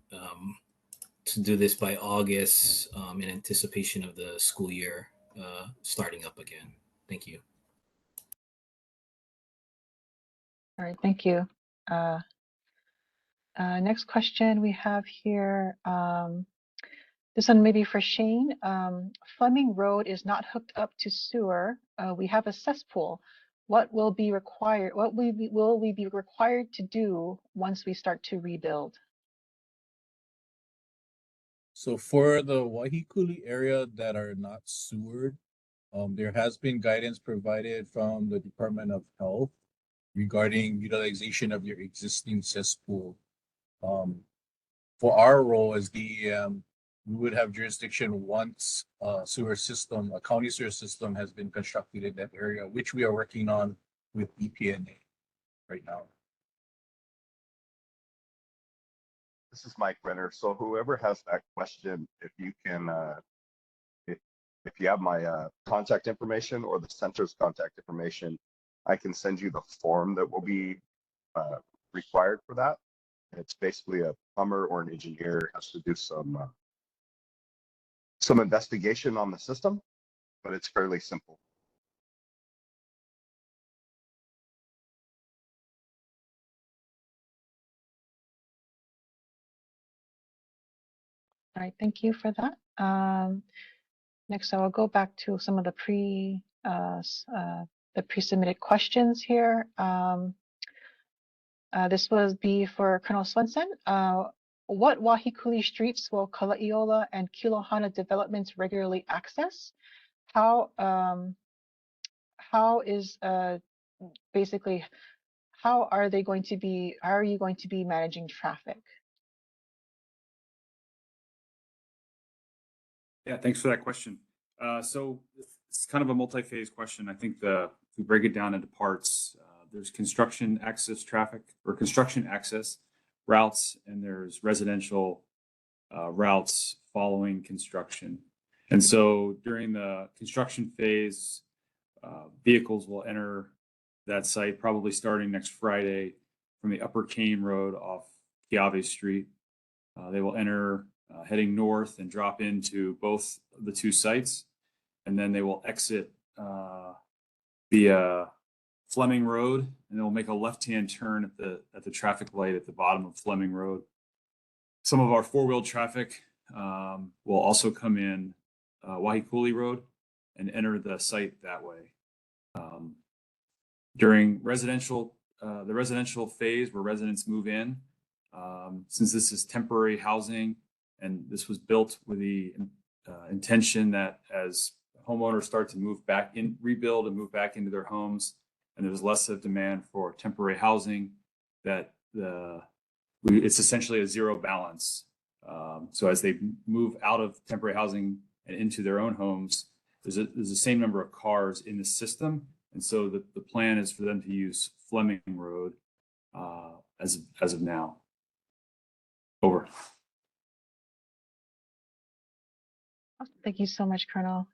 to do this by August in anticipation of the school year starting up again. Thank you. All right, thank you. Next question we have here. This one may be for Shane. Fleming Road is not hooked up to sewer. We have a cesspool. What will be required? What will we be required to do once we start to rebuild? So for the Wahikuli area that are not sewered, there has been guidance provided from the Department of Health regarding utilization of your existing cesspool. For our role as DEM, we would have jurisdiction once a county sewer system has been constructed in that area, which we are working on with EPNA right now. This is Mike Renner. So whoever has that question, if you can, if you have my contact information or the center's contact information, I can send you the form that will be required for that. It's basically a plumber or an engineer has to do some investigation on the system, but it's fairly simple. All right, thank you for that. Next, I will go back to some of the pre-submitted questions here. This will be for Colonel Swenson. What Wahikuli streets will Kala'iola and Kilohana developments regularly access? How is basically how are you going to be managing traffic? Yeah, thanks for that question. So it's kind of a multi-phase question. I think if we break it down into parts, there's construction access traffic or construction access routes, and there's residential routes following construction. And so during the construction phase, vehicles will enter that site probably starting next Friday from the Upper Cane Road off Kiave Street. They will enter heading north and drop into both the two sites, and then they will exit the Fleming Road, and they'll make a left-hand turn at the traffic light at the bottom of Fleming Road. Some of our four-wheel traffic will also come in Wahikuli Road and enter the site that way. During the residential phase where residents move in, since this is temporary housing and this was built with the intention that as homeowners start to rebuild and move back into their homes, and there's less of demand for temporary housing, that it's essentially a zero balance. So as they move out of temporary housing and into their own homes, there's the same number of cars in the system. And so the plan is for them to use Fleming Road as of now. Over. Thank you so much, Colonel.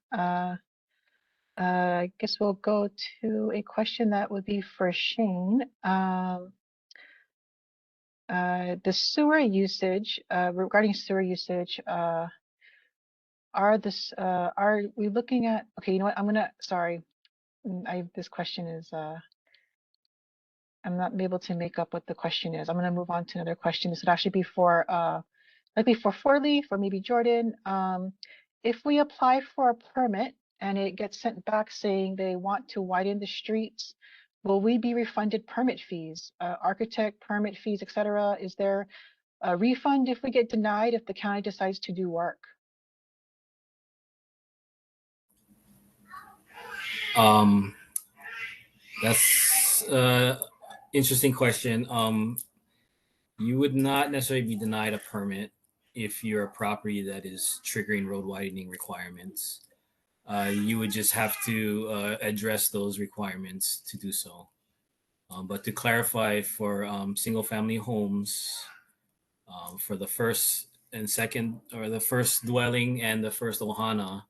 I guess we'll go to a question that would be for Shane. The sewer usage, regarding sewer usage, are we looking at, okay, you know what, sorry, this question is, I'm not able to make up what the question is. I'm gonna move on to another question. This would actually be for, likely for Forley, for maybe Jordan. If we apply for a permit and it gets sent back saying they want to widen the streets, will we be refunded permit fees, architect permit fees, etc.? Is there a refund if we get denied if the county decides to do work? That's interesting question. You would not necessarily be denied a permit if you're a property that is triggering road widening requirements. You would just have to address those requirements to do so. But to clarify, for single family homes, for the first and second, or the first dwelling and the first ohana,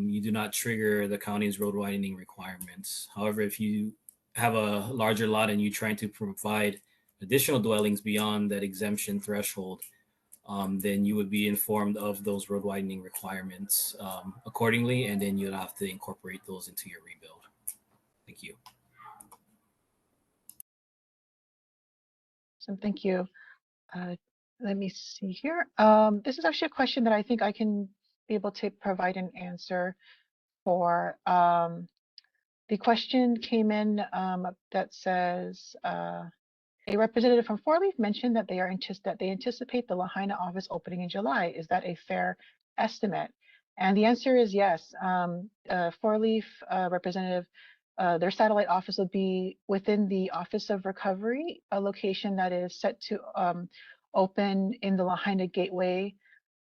you do not trigger the county's road widening requirements. However, if you have a larger lot and you're trying to provide additional dwellings beyond that exemption threshold, then you would be informed of those road widening requirements accordingly, and then you'd have to incorporate those into your rebuild. Thank you. So thank you. Let me see here. This is actually a question that I think I can be able to provide an answer for. The question came in that says, a representative from Four Leaf mentioned that they anticipate the Lahaina office opening in July. Is that a fair estimate? And the answer is yes. Four Leaf representative, their satellite office will be within the Office of Recovery, a location that is set to open in the Lahaina Gateway.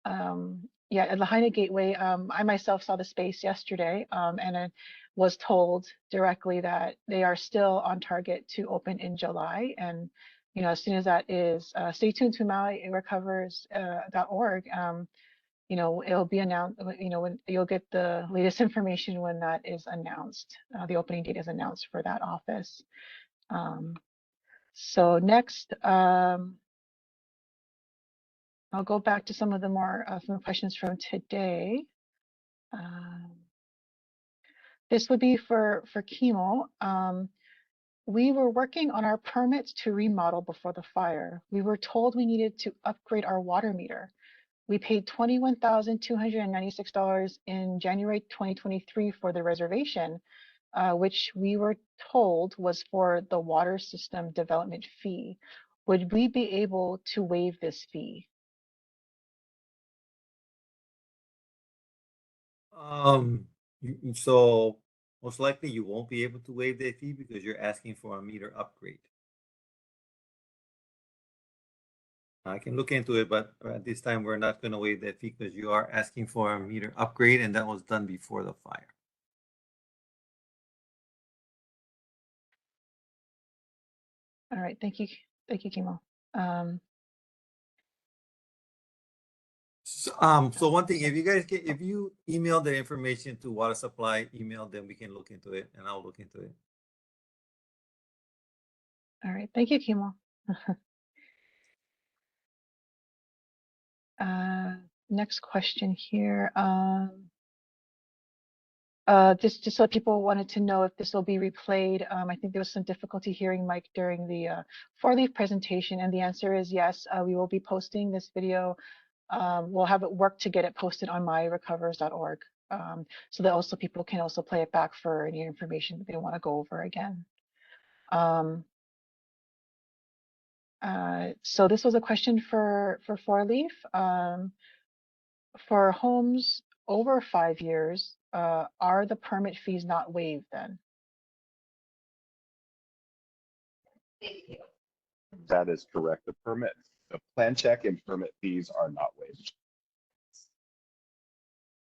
At Lahaina Gateway, I myself saw the space yesterday, and I was told directly that they are still on target to open in July. And as soon as that is, stay tuned to MauiRecovers.org. It'll be announced. When you'll get the latest information when that is announced. The opening date is announced for that office. So next. I'll go back to some of the more some questions from today. This would be for Kimo. We were working on our permits to remodel before the fire. We were told we needed to upgrade our water meter. We paid $21,296 in January 2023 for the reservation, which we were told was for the water system development fee. Would we be able to waive this fee? So most likely you won't be able to waive that fee because you're asking for a meter upgrade. I can look into it, but at this time we're not going to waive that fee because you are asking for a meter upgrade, and that was done before the fire. All right, thank you, Kimo. So one thing, if you email the information to water supply email, then we can look into it, and I'll look into it. All right, thank you, Kimo. Next question here. Just so people wanted to know if this will be replayed. I think there was some difficulty hearing Mike during the Four Leaf presentation, and the answer is yes. We will be posting this video. We'll have it work to get it posted on MauiRecovers.org, so that also people can also play it back for any information that they want to go over again. So this was a question for Four Leaf. For homes over 5 years, are the permit fees not waived then? That is correct. The plan check and permit fees are not waived.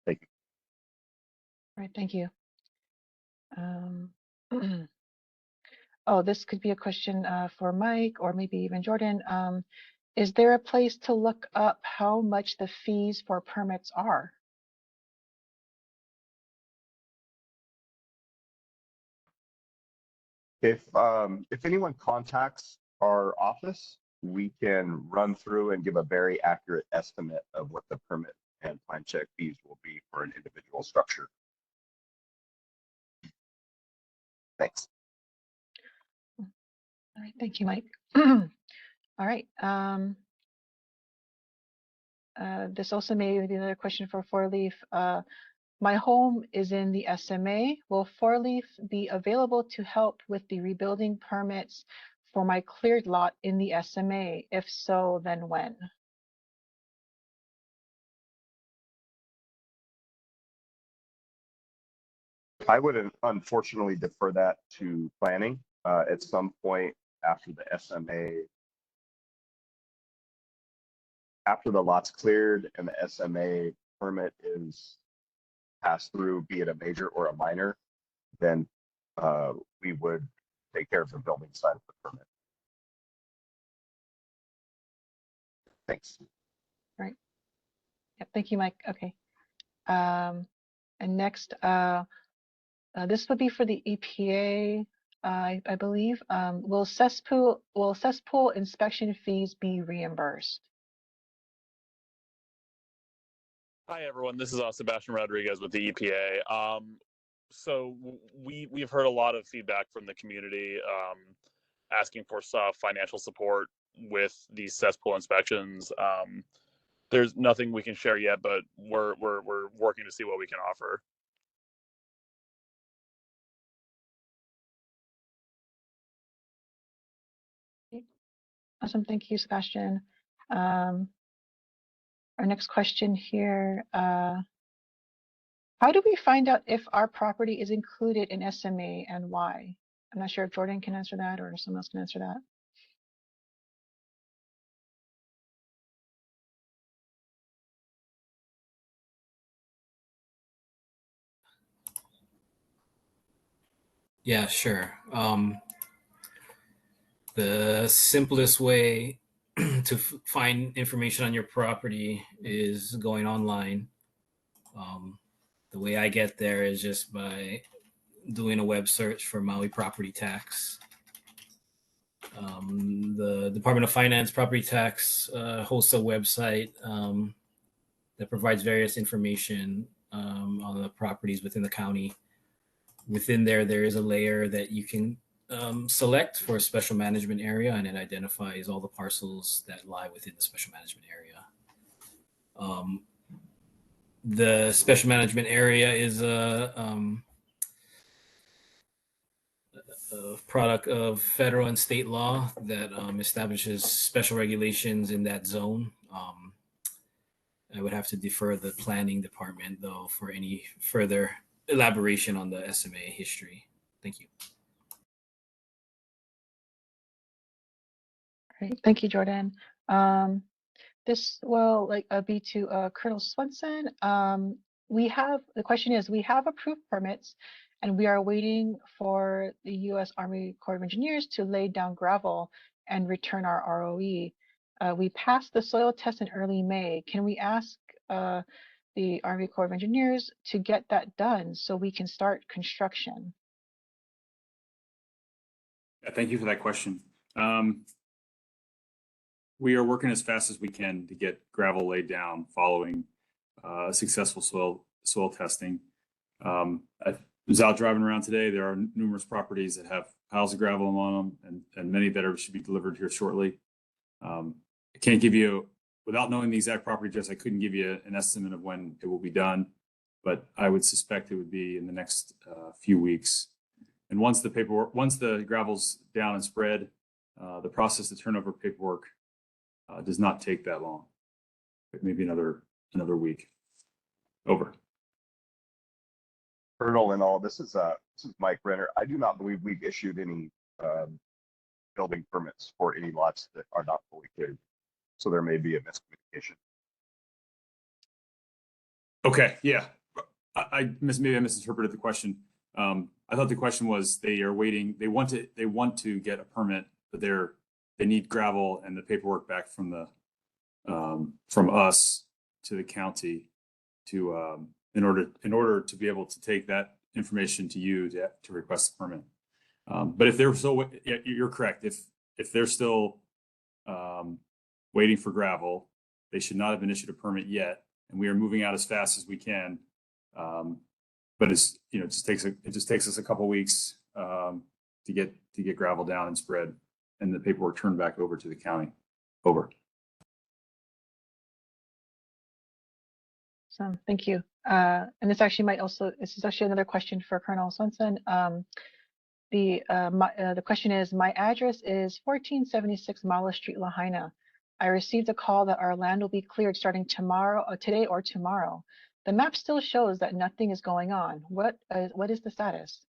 Thank you. All right, thank you. Oh, this could be a question for Mike or maybe even Jordan. Is there a place to look up how much the fees for permits are? If anyone contacts our office, we can run through and give a very accurate estimate of what the permit and plan check fees will be for an individual structure. Thanks. All right, thank you, Mike. All right. This also may be another question for Four Leaf. My home is in the SMA. Will Four Leaf be available to help with the rebuilding permits for my cleared lot in the SMA? If so, then when? I would unfortunately defer that to planning at some point after the SMA, after the lot's cleared and the SMA permit is passed through, be it a major or a minor, then we would take care of the building side of the permit. Thanks. Right. Yep. Thank you, Mike. Okay. And next, this would be for the EPA, I believe. Will cesspool inspection fees be reimbursed? Hi, everyone. This is Sebastian Rodriguez with the EPA. So we've heard a lot of feedback from the community asking for financial support with these cesspool inspections. There's nothing we can share yet, but we're working to see what we can offer. Awesome. Thank you, Sebastian. Our next question here. How do we find out if our property is included in SMA and why? I'm not sure if Jordan can answer that or someone else can answer that. Yeah, sure. The simplest way to find information on your property is going online. The way I get there is just by doing a web search for Maui property tax. The Department of Finance property tax hosts a website that provides various information on the properties within the county. Within there is a layer that you can select for a special management area, and it identifies all the parcels that lie within the special management area. The special management area is a product of federal and state law that establishes special regulations in that zone. I would have to defer the planning department, though, for any further elaboration on the SMA history. Thank you. Great. Thank you, Jordan. This will be to Colonel Swenson. The question is, we have approved permits and we are waiting for the U.S. Army Corps of Engineers to lay down gravel and return our ROE. We passed the soil test in early May. Can we ask the Army Corps of Engineers to get that done so we can start construction? Yeah, thank you for that question. We are working as fast as we can to get gravel laid down following successful soil testing. I was out driving around today. There are numerous properties that have piles of gravel on them, and many that should be delivered here shortly. I can't give you, without knowing the exact property address, I couldn't give you an estimate of when it will be done, but I would suspect it would be in the next few weeks. And once the gravel's down and spread, the process to turn over paperwork does not take that long. Maybe another week. Over. Colonel, and all this is Mike Renner. I do not believe we've issued any building permits for any lots that are not fully cleared. So there may be a miscommunication. Okay, yeah. Maybe I misinterpreted the question. I thought the question was they are waiting. They want to get a permit, but they need gravel and the paperwork back from us to the county to in order to be able to take that information to you to request a permit. But if they're still, yeah, you're correct. If they're still waiting for gravel, they should not have been issued a permit yet, and we are moving out as fast as we can. But it's it just takes us a couple weeks to get gravel down and spread, and the paperwork turned back over to the county. Over. So thank you. And this is actually another question for Colonel Swenson. The question is, my address is 1476 Mala Street, Lahaina. I received a call that our land will be cleared starting today or tomorrow. The map still shows that nothing is going on. What is the status?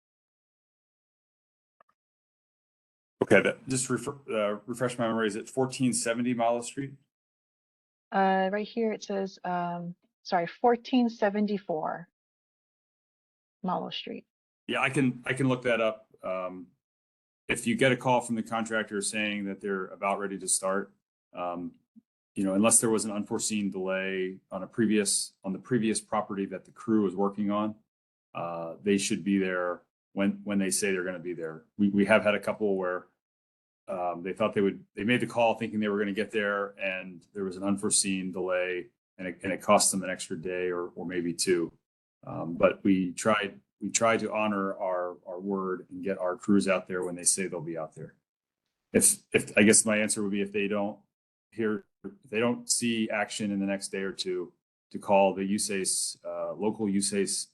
Okay, just refresh my memory. Is it 1470 Mala Street? Right here it says, 1474 Mala Street. Yeah, I can look that up. If you get a call from the contractor saying that they're about ready to start, unless there was an unforeseen delay on the previous property that the crew was working on, they should be there when they say they're going to be there. We have had a couple where they made the call thinking they were going to get there, and there was an unforeseen delay, and it cost them an extra day or maybe two. But we tried to honor our word and get our crews out there when they say they'll be out there. If I guess my answer would be, if they don't see action in the next day or two, to call the USACE local USACE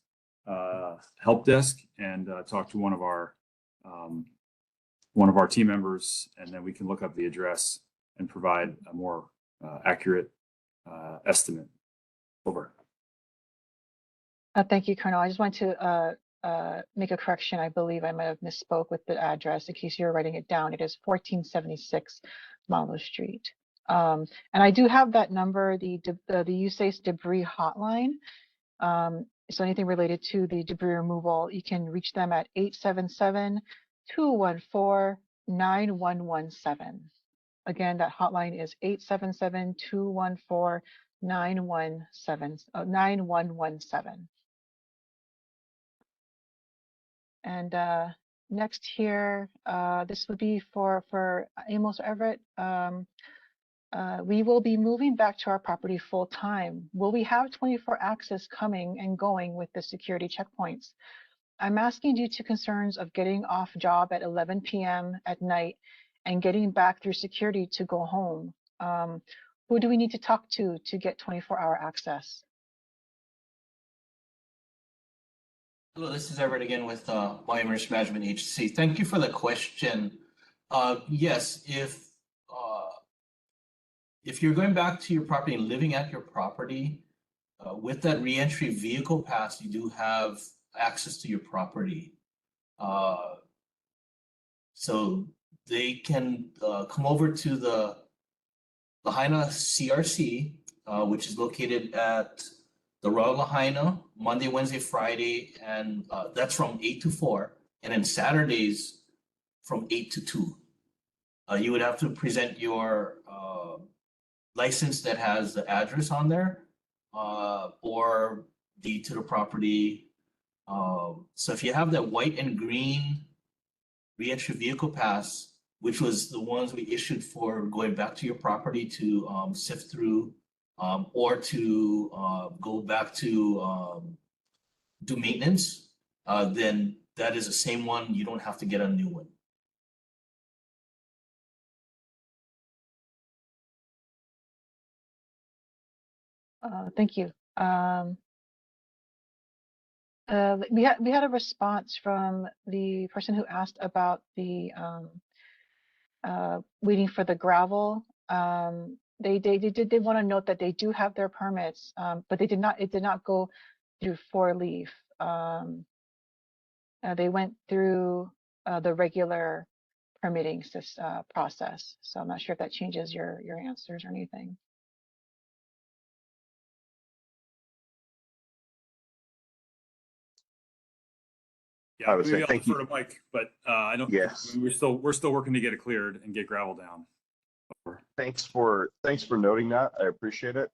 help desk and talk to one of our team members, and then we can look up the address and provide a more accurate estimate. Over. Thank you, Colonel. I just want to make a correction. I believe I might have misspoke with the address in case you're writing it down. It is 1476 Malo Street. And I do have that number, the USACE debris hotline. So anything related to the debris removal, you can reach them at 877-214-9117. Again, that hotline is 877-214-9117. And next here, this would be for Amos Everett. We will be moving back to our property full time. Will we have 24 access coming and going with the security checkpoints? I'm asking due to concerns of getting off job at 11 p.m. at night and getting back through security to go home. Who do we need to talk to get 24-hour access? Hello, this is Everett again with Maui Emergency Management Agency. Thank you for the question. Yes, if you're going back to your property and living at your property, with that reentry vehicle pass, you do have access to your property. So they can come over to the Lahaina CRC, which is located at the Royal Lahaina, Monday, Wednesday, Friday, and that's from 8 to 4. And then Saturdays from 8 to 2. You would have to present your license that has the address on there, or deed to the property. So if you have that white and green reentry vehicle pass, which was the ones we issued for going back to your property to sift through, or to go back to do maintenance, then that is the same one. You don't have to get a new one. Thank you. We had a response from the person who asked about the waiting for the gravel. They did want to note that they do have their permits, but it did not go through 4-leaf. They went through the regular permitting process. So I'm not sure if that changes your answers or anything. Yeah, I would say maybe I'll thank you. defer to Mike, but I don't. Yes. I mean, we're still working to get it cleared and get gravel down. Over. Thanks for noting that. I appreciate it.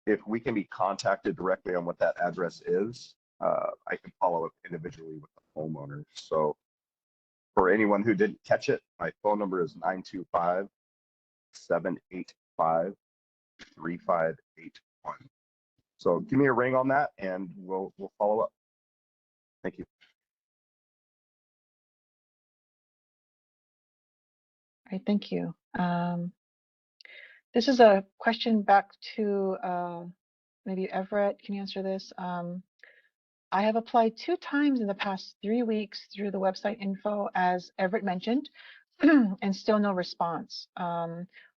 If we can be contacted directly on what that address is, I can follow up individually with the homeowner. So for anyone who didn't catch it, my phone number is 925-785-3581. So give me a ring on that and we'll follow up. Thank you. All right, thank you. This is a question back to maybe Everett. Can you answer this? I have applied 2 times in the past 3 weeks through the website info, as Everett mentioned, and still no response.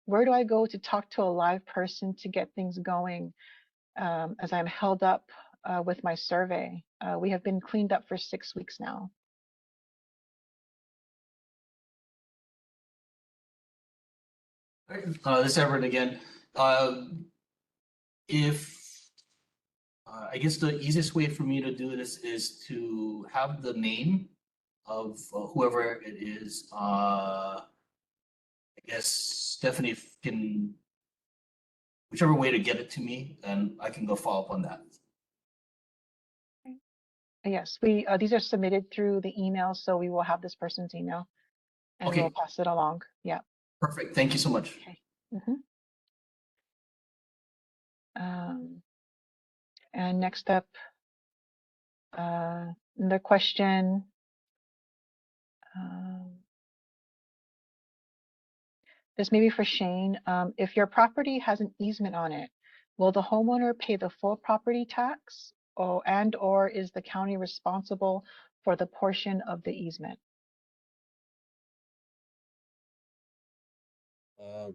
Where do I go to talk to a live person to get things going, as I'm held up with my survey? We have been cleaned up for 6 weeks now. This is Everett again. I guess the easiest way for me to do this is to have the name of whoever it is. I guess Stephanie can whichever way to get it to me, and I can go follow up on that. Yes, these are submitted through the email, so we will have this person's email and we'll Okay. pass it along. Yeah. Perfect. Thank you so much. Okay. And next up, the question. This may be for Shane. If your property has an easement on it, will the homeowner pay the full property tax, or is the county responsible for the portion of the easement?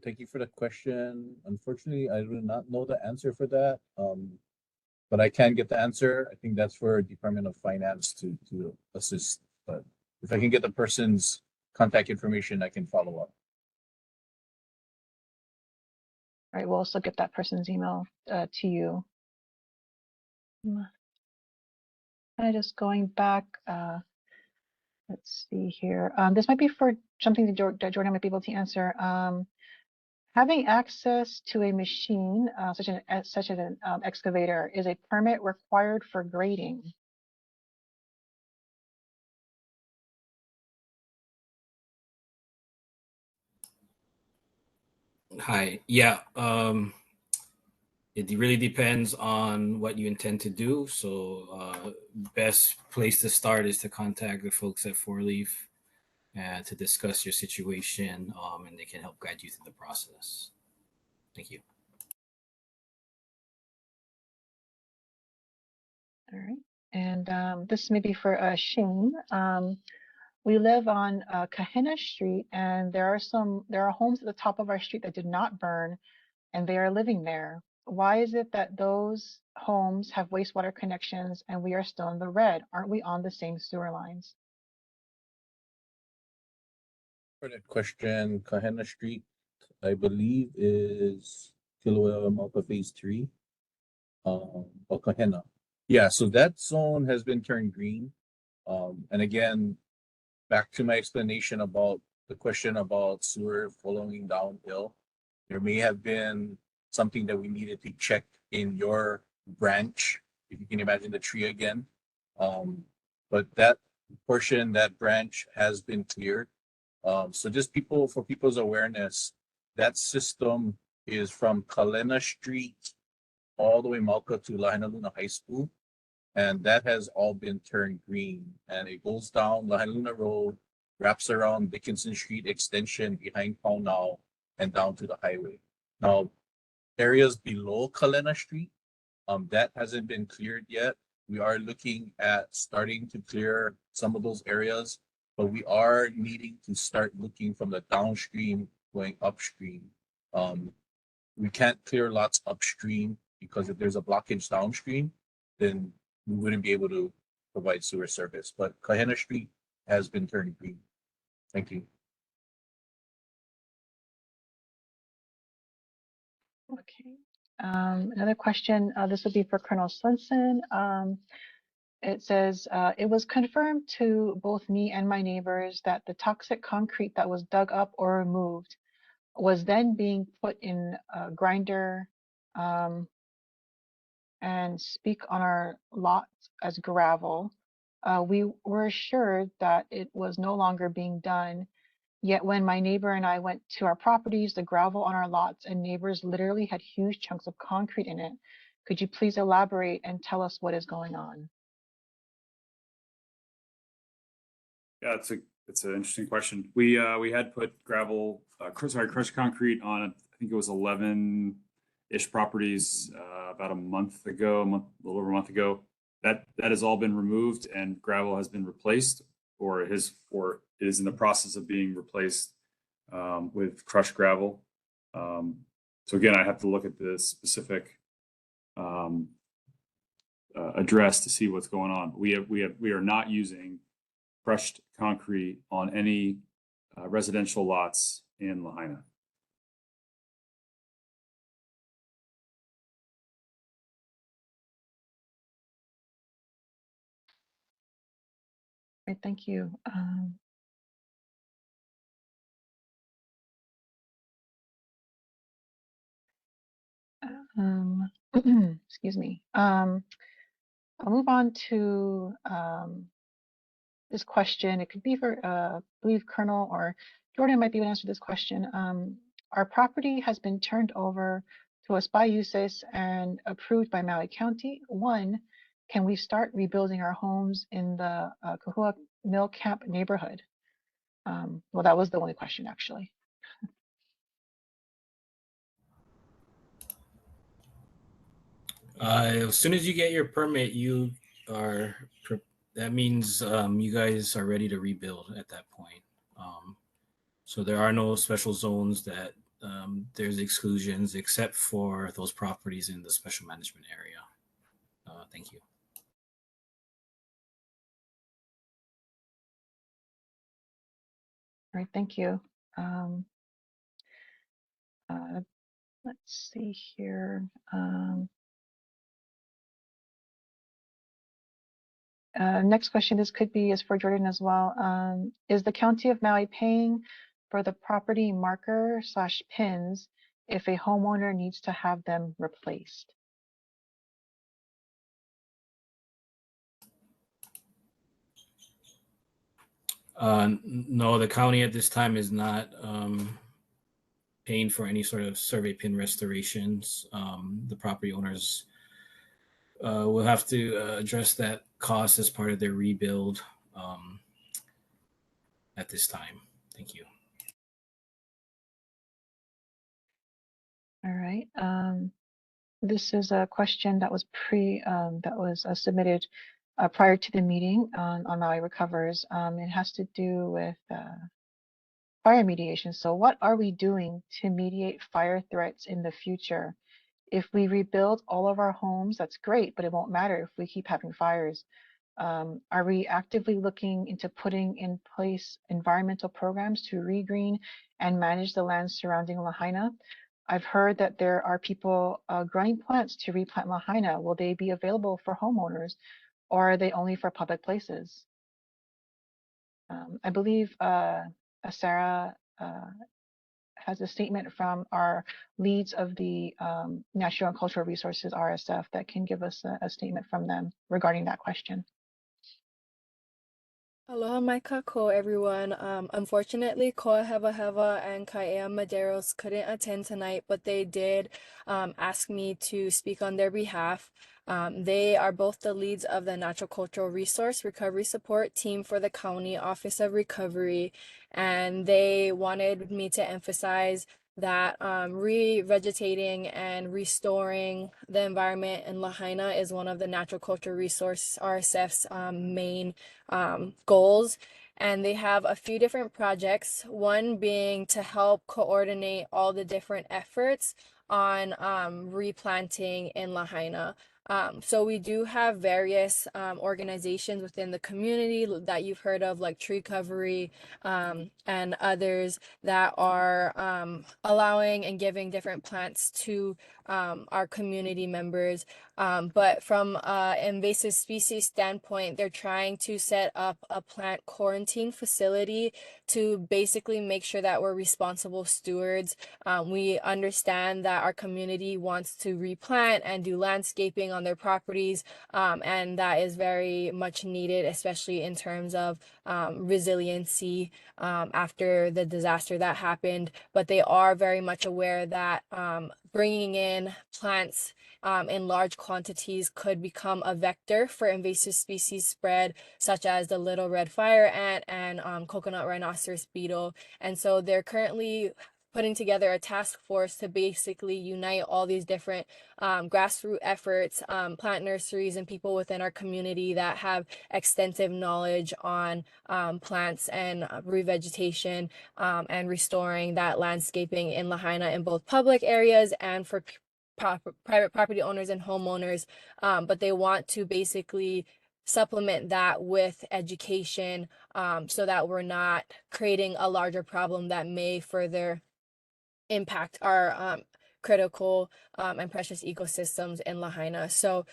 Thank you for the question. Unfortunately, I do not know the answer for that. But I can get the answer. I think that's for Department of Finance to assist. But if I can get the person's contact information, I can follow up. All right, we'll also get that person's email to you. Kind of just going back. Let's see here. This might be for something that Jordan might be able to answer. Having access to a machine such as an excavator, is a permit required for grading? Hi. Yeah. It really depends on what you intend to do. So, best place to start is to contact the folks at Four Leaf to discuss your situation, and they can help guide you through the process. Thank you. All right. And this may be for Shane. We live on Kahina Street, and there are homes at the top of our street that did not burn, and they are living there. Why is it that those homes have wastewater connections and we are still in the red? Aren't we on the same sewer lines? For that question, Kahena Street, I believe is Kilauea Malpa Phase 3. Or Kahena. Yeah, so that zone has been turned green. And again, back to my explanation about the question about sewer following downhill. There may have been something that we needed to check in your branch, if you can imagine the tree again. But that portion, that branch has been cleared. So just for people's awareness, that system is from Kalena Street all the way Malka to Lahaina Luna High School. And that has all been turned green. And it goes down Lahaina Luna Road, wraps around Dickinson Street extension behind Paunau and down to the highway. Now, areas below Kalena Street, that hasn't been cleared yet. We are looking at starting to clear some of those areas, but we are needing to start looking from the downstream going upstream. We can't clear lots upstream because if there's a blockage downstream, then we wouldn't be able to provide sewer service. But Kahena Street has been turned green. Thank you. Okay. Another question, this would be for Colonel Swenson. It says, it was confirmed to both me and my neighbors that the toxic concrete that was dug up or removed was then being put in a grinder and speak on our lot as gravel. We were assured that it was no longer being done. Yet when my neighbor and I went to our properties, the gravel on our lots and neighbors literally had huge chunks of concrete in it. Could you please elaborate and tell us what is going on? Yeah, it's an interesting question. We had put crushed concrete on, I think it was 11-ish properties about a little over a month ago. That has all been removed and gravel has been replaced, or it is in the process of being replaced with crushed gravel. So again, I have to look at the specific address to see what's going on. We are not using crushed concrete on any residential lots in Lahaina. Great, thank you. Excuse me. I'll move on to this question. It could be for, I believe Colonel or Jordan might be able to answer this question. Our property has been turned over to us by USIS and approved by Maui County. One, can we start rebuilding our homes in the Kahua Mill Camp neighborhood? Well, that was the only question, actually. As soon as you get your permit, you are that means you guys are ready to rebuild at that point. So there are no special zones that there's exclusions except for those properties in the special management area. Thank you. All right, thank you. Let's see here. Next question, this could be is for Jordan as well. Is the County of Maui paying for the property marker / pins if a homeowner needs to have them replaced? No, the county at this time is not paying for any sort of survey pin restorations. The property owners will have to address that cost as part of their rebuild at this time. Thank you. All right. This is a question that was submitted prior to the meeting on Maui Recovers. It has to do with fire mediation. So what are we doing to mediate fire threats in the future? If we rebuild all of our homes, that's great, but it won't matter if we keep having fires. Are we actively looking into putting in place environmental programs to regreen and manage the land surrounding Lahaina? I've heard that there are people growing plants to replant Lahaina. Will they be available for homeowners, or are they only for public places? I believe Sarah has a statement from our leads of the Natural and Cultural Resources, RSF, that can give us a statement from them regarding that question. Aloha mai kako, everyone. Unfortunately, Koa Heva Heva and Kaea Maderos couldn't attend tonight, but they did ask me to speak on their behalf. They are both the leads of the Natural Cultural Resource Recovery Support Team for the County Office of Recovery, and they wanted me to emphasize that revegetating and restoring the environment in Lahaina is one of the Natural Cultural Resource RSF's main goals. And they have a few different projects, one being to help coordinate all the different efforts on replanting in Lahaina. So we do have various organizations within the community that you've heard of, like Tree Covery and others that are allowing and giving different plants to our community members. But from an invasive species standpoint, they're trying to set up a plant quarantine facility to basically make sure that we're responsible stewards. We understand that our community wants to replant and do landscaping on their properties, and that is very much needed, especially in terms of resiliency after the disaster that happened. But they are very much aware that bringing in plants in large quantities could become a vector for invasive species spread, such as the little red fire ant and coconut rhinoceros beetle. And so they're currently putting together a task force to basically unite all these different grassroots efforts, plant nurseries, and people within our community that have extensive knowledge on plants and revegetation and restoring that landscaping in Lahaina in both public areas and for private property owners and homeowners. But they want to basically supplement that with education so that we're not creating a larger problem that may further impact our critical and precious ecosystems in Lahaina. So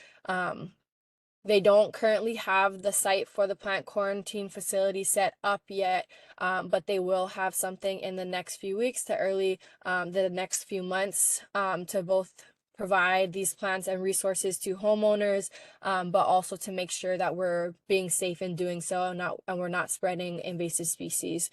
they don't currently have the site for the plant quarantine facility set up yet, but they will have something in the next few weeks to early the next few months to both provide these plants and resources to homeowners, but also to make sure that we're being safe in doing so and we're not spreading invasive species.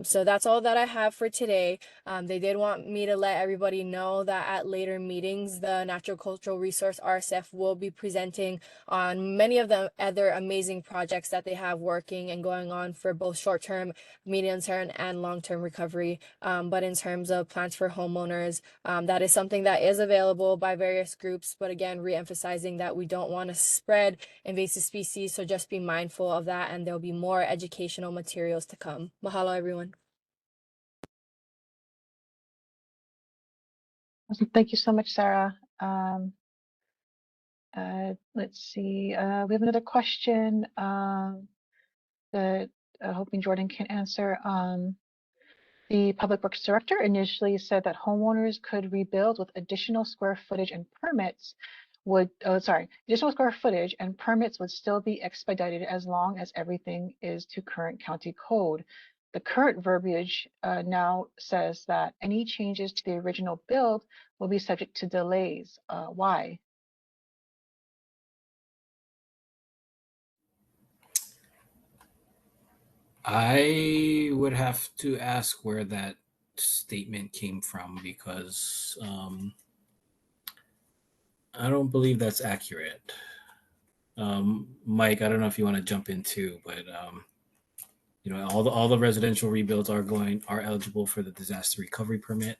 So that's all that I have for today. They did want me to let everybody know that at later meetings, the Natural Cultural Resource RSF will be presenting on many of the other amazing projects that they have working and going on for both short-term, medium-term, and long-term recovery. But in terms of plants for homeowners, that is something that is available by various groups, but again, re-emphasizing that we don't want to spread invasive species, so just be mindful of that, and there'll be more educational materials to come. Mahalo, everyone. Awesome. Thank you so much, Sarah. Let's see. We have another question that hoping Jordan can answer. The Public Works Director initially said that homeowners could rebuild with additional square footage and permits additional square footage and permits would still be expedited as long as everything is to current county code. The current verbiage now says that any changes to the original build will be subject to delays. Why? I would have to ask where that statement came from because I don't believe that's accurate. Mike, I don't know if you want to jump in too, but all the residential rebuilds are eligible for the disaster recovery permit,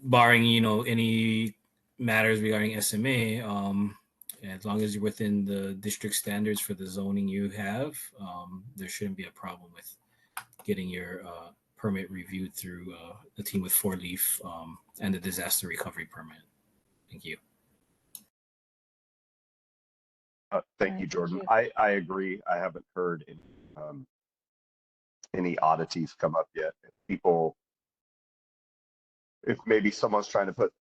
barring any matters regarding SMA. As long as you're within the district standards for the zoning you have, there shouldn't be a problem with getting your permit reviewed through the team with 4-leaf and the disaster recovery permit. Thank you. Thank you, Jordan. I agree. I haven't heard any oddities come up yet. If maybe someone's trying to put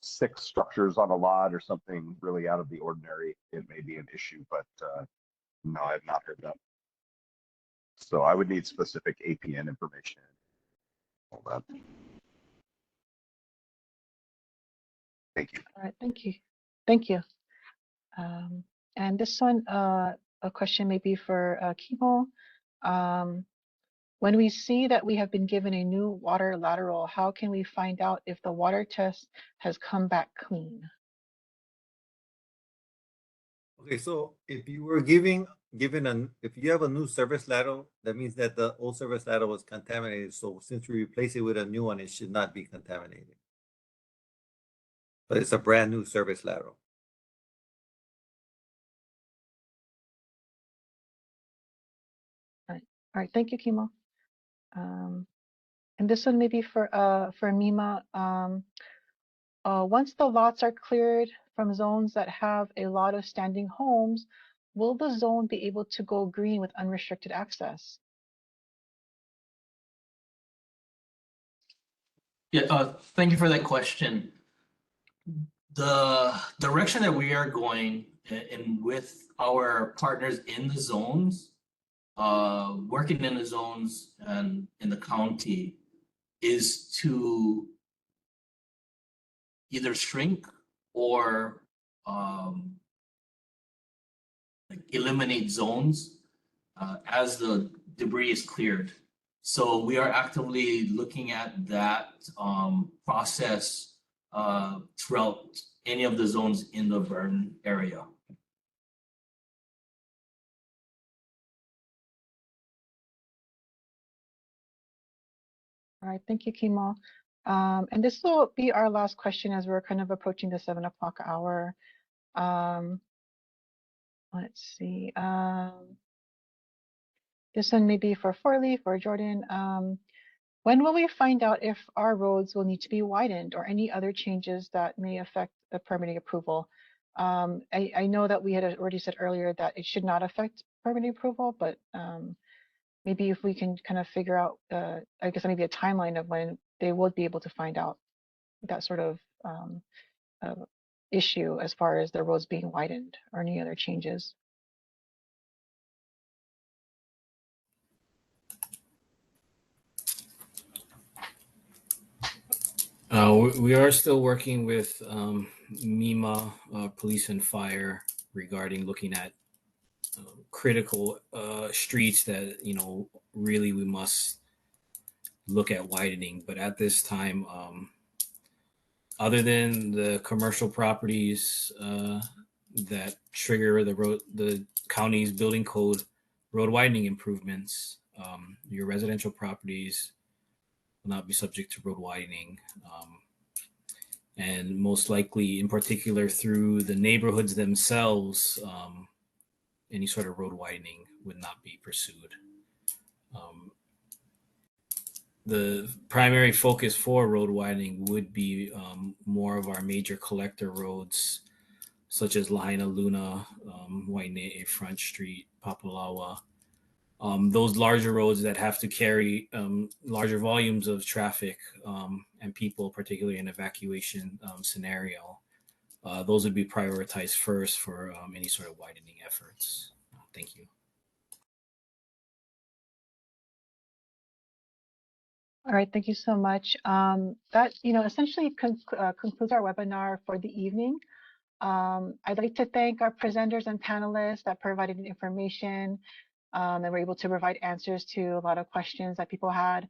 6 structures on a lot or something really out of the ordinary, it may be an issue, but no, I have not heard that. So I would need specific APN information. All that. Thank you. All right, thank you. Thank you. And this one, a question maybe for Kimo. When we see that we have been given a new water lateral, how can we find out if the water test has come back clean? Okay, so if you were if you have a new service lateral, that means that the old service lateral was contaminated. So since we replace it with a new one, it should not be contaminated. But it's a brand new service lateral. All right, thank you, Kimo. And this one maybe for Mima. Once the lots are cleared from zones that have a lot of standing homes, will the zone be able to go green with unrestricted access? Yeah, thank you for that question. The direction that we are going in with our partners in the zones, working in the zones and in the county, is to either shrink or eliminate zones as the debris is cleared. So we are actively looking at that process throughout any of the zones in the burn area. All right, thank you, Kimo. And this will be our last question as we're kind of approaching the 7 o'clock hour. Let's see. This one may be for 4-leaf or Jordan. When will we find out if our roads will need to be widened or any other changes that may affect the permitting approval? I know that we had already said earlier that it should not affect permitting approval, but maybe if we can kind of figure out, I guess maybe a timeline of when they would be able to find out that sort of issue as far as the roads being widened or any other changes. We are still working with MEMA, Police and Fire, regarding looking at critical streets that really we must look at widening. But at this time, other than the commercial properties that trigger the county's building code road widening improvements, your residential properties will not be subject to road widening. And most likely, in particular, through the neighborhoods themselves, any sort of road widening would not be pursued. The primary focus for road widening would be more of our major collector roads, such as Lahaina, Luna, Waine'e, Front Street, Papalawa. Those larger roads that have to carry larger volumes of traffic and people, particularly in evacuation scenario, those would be prioritized first for any sort of widening efforts. Thank you. All right, thank you so much. That essentially concludes our webinar for the evening. I'd like to thank our presenters and panelists that provided information and were able to provide answers to a lot of questions that people had,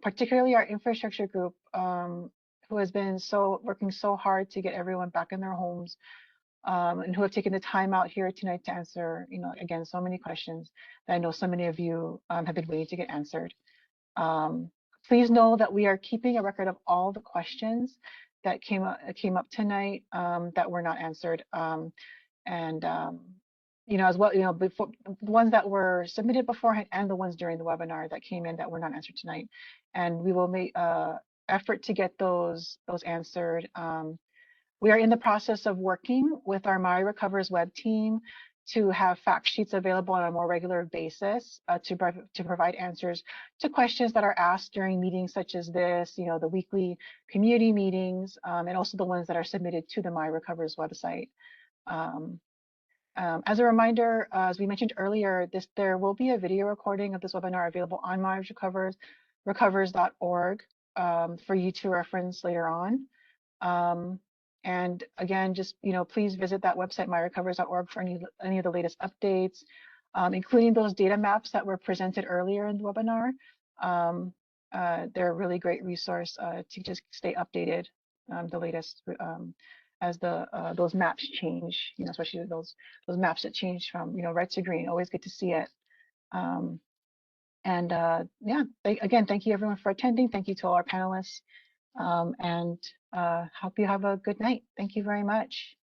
particularly our infrastructure group, who has been working so hard to get everyone back in their homes, and who have taken the time out here tonight to answer, again, so many questions that I know so many of you have been waiting to get answered. Please know that we are keeping a record of all the questions that came up tonight that were not answered, and as well, before the ones that were submitted beforehand and the ones during the webinar that came in that were not answered tonight, and we will make effort to get those answered. We are in the process of working with our Maui Recovers web team to have fact sheets available on a more regular basis to provide answers to questions that are asked during meetings such as this, the weekly community meetings, and also the ones that are submitted to the Maui Recovers website. As a reminder, as we mentioned earlier, there will be a video recording of this webinar available on Maui recovers.org for you to reference later on. And again, just please visit that website, myrecovers.org, for any of the latest updates, including those data maps that were presented earlier in the webinar. They're a really great resource to just stay updated, the latest as those maps change. Especially those maps that change from red to green. Always good to see it. Yeah, again, thank you everyone for attending. Thank you to all our panelists. And hope you have a good night. Thank you very much.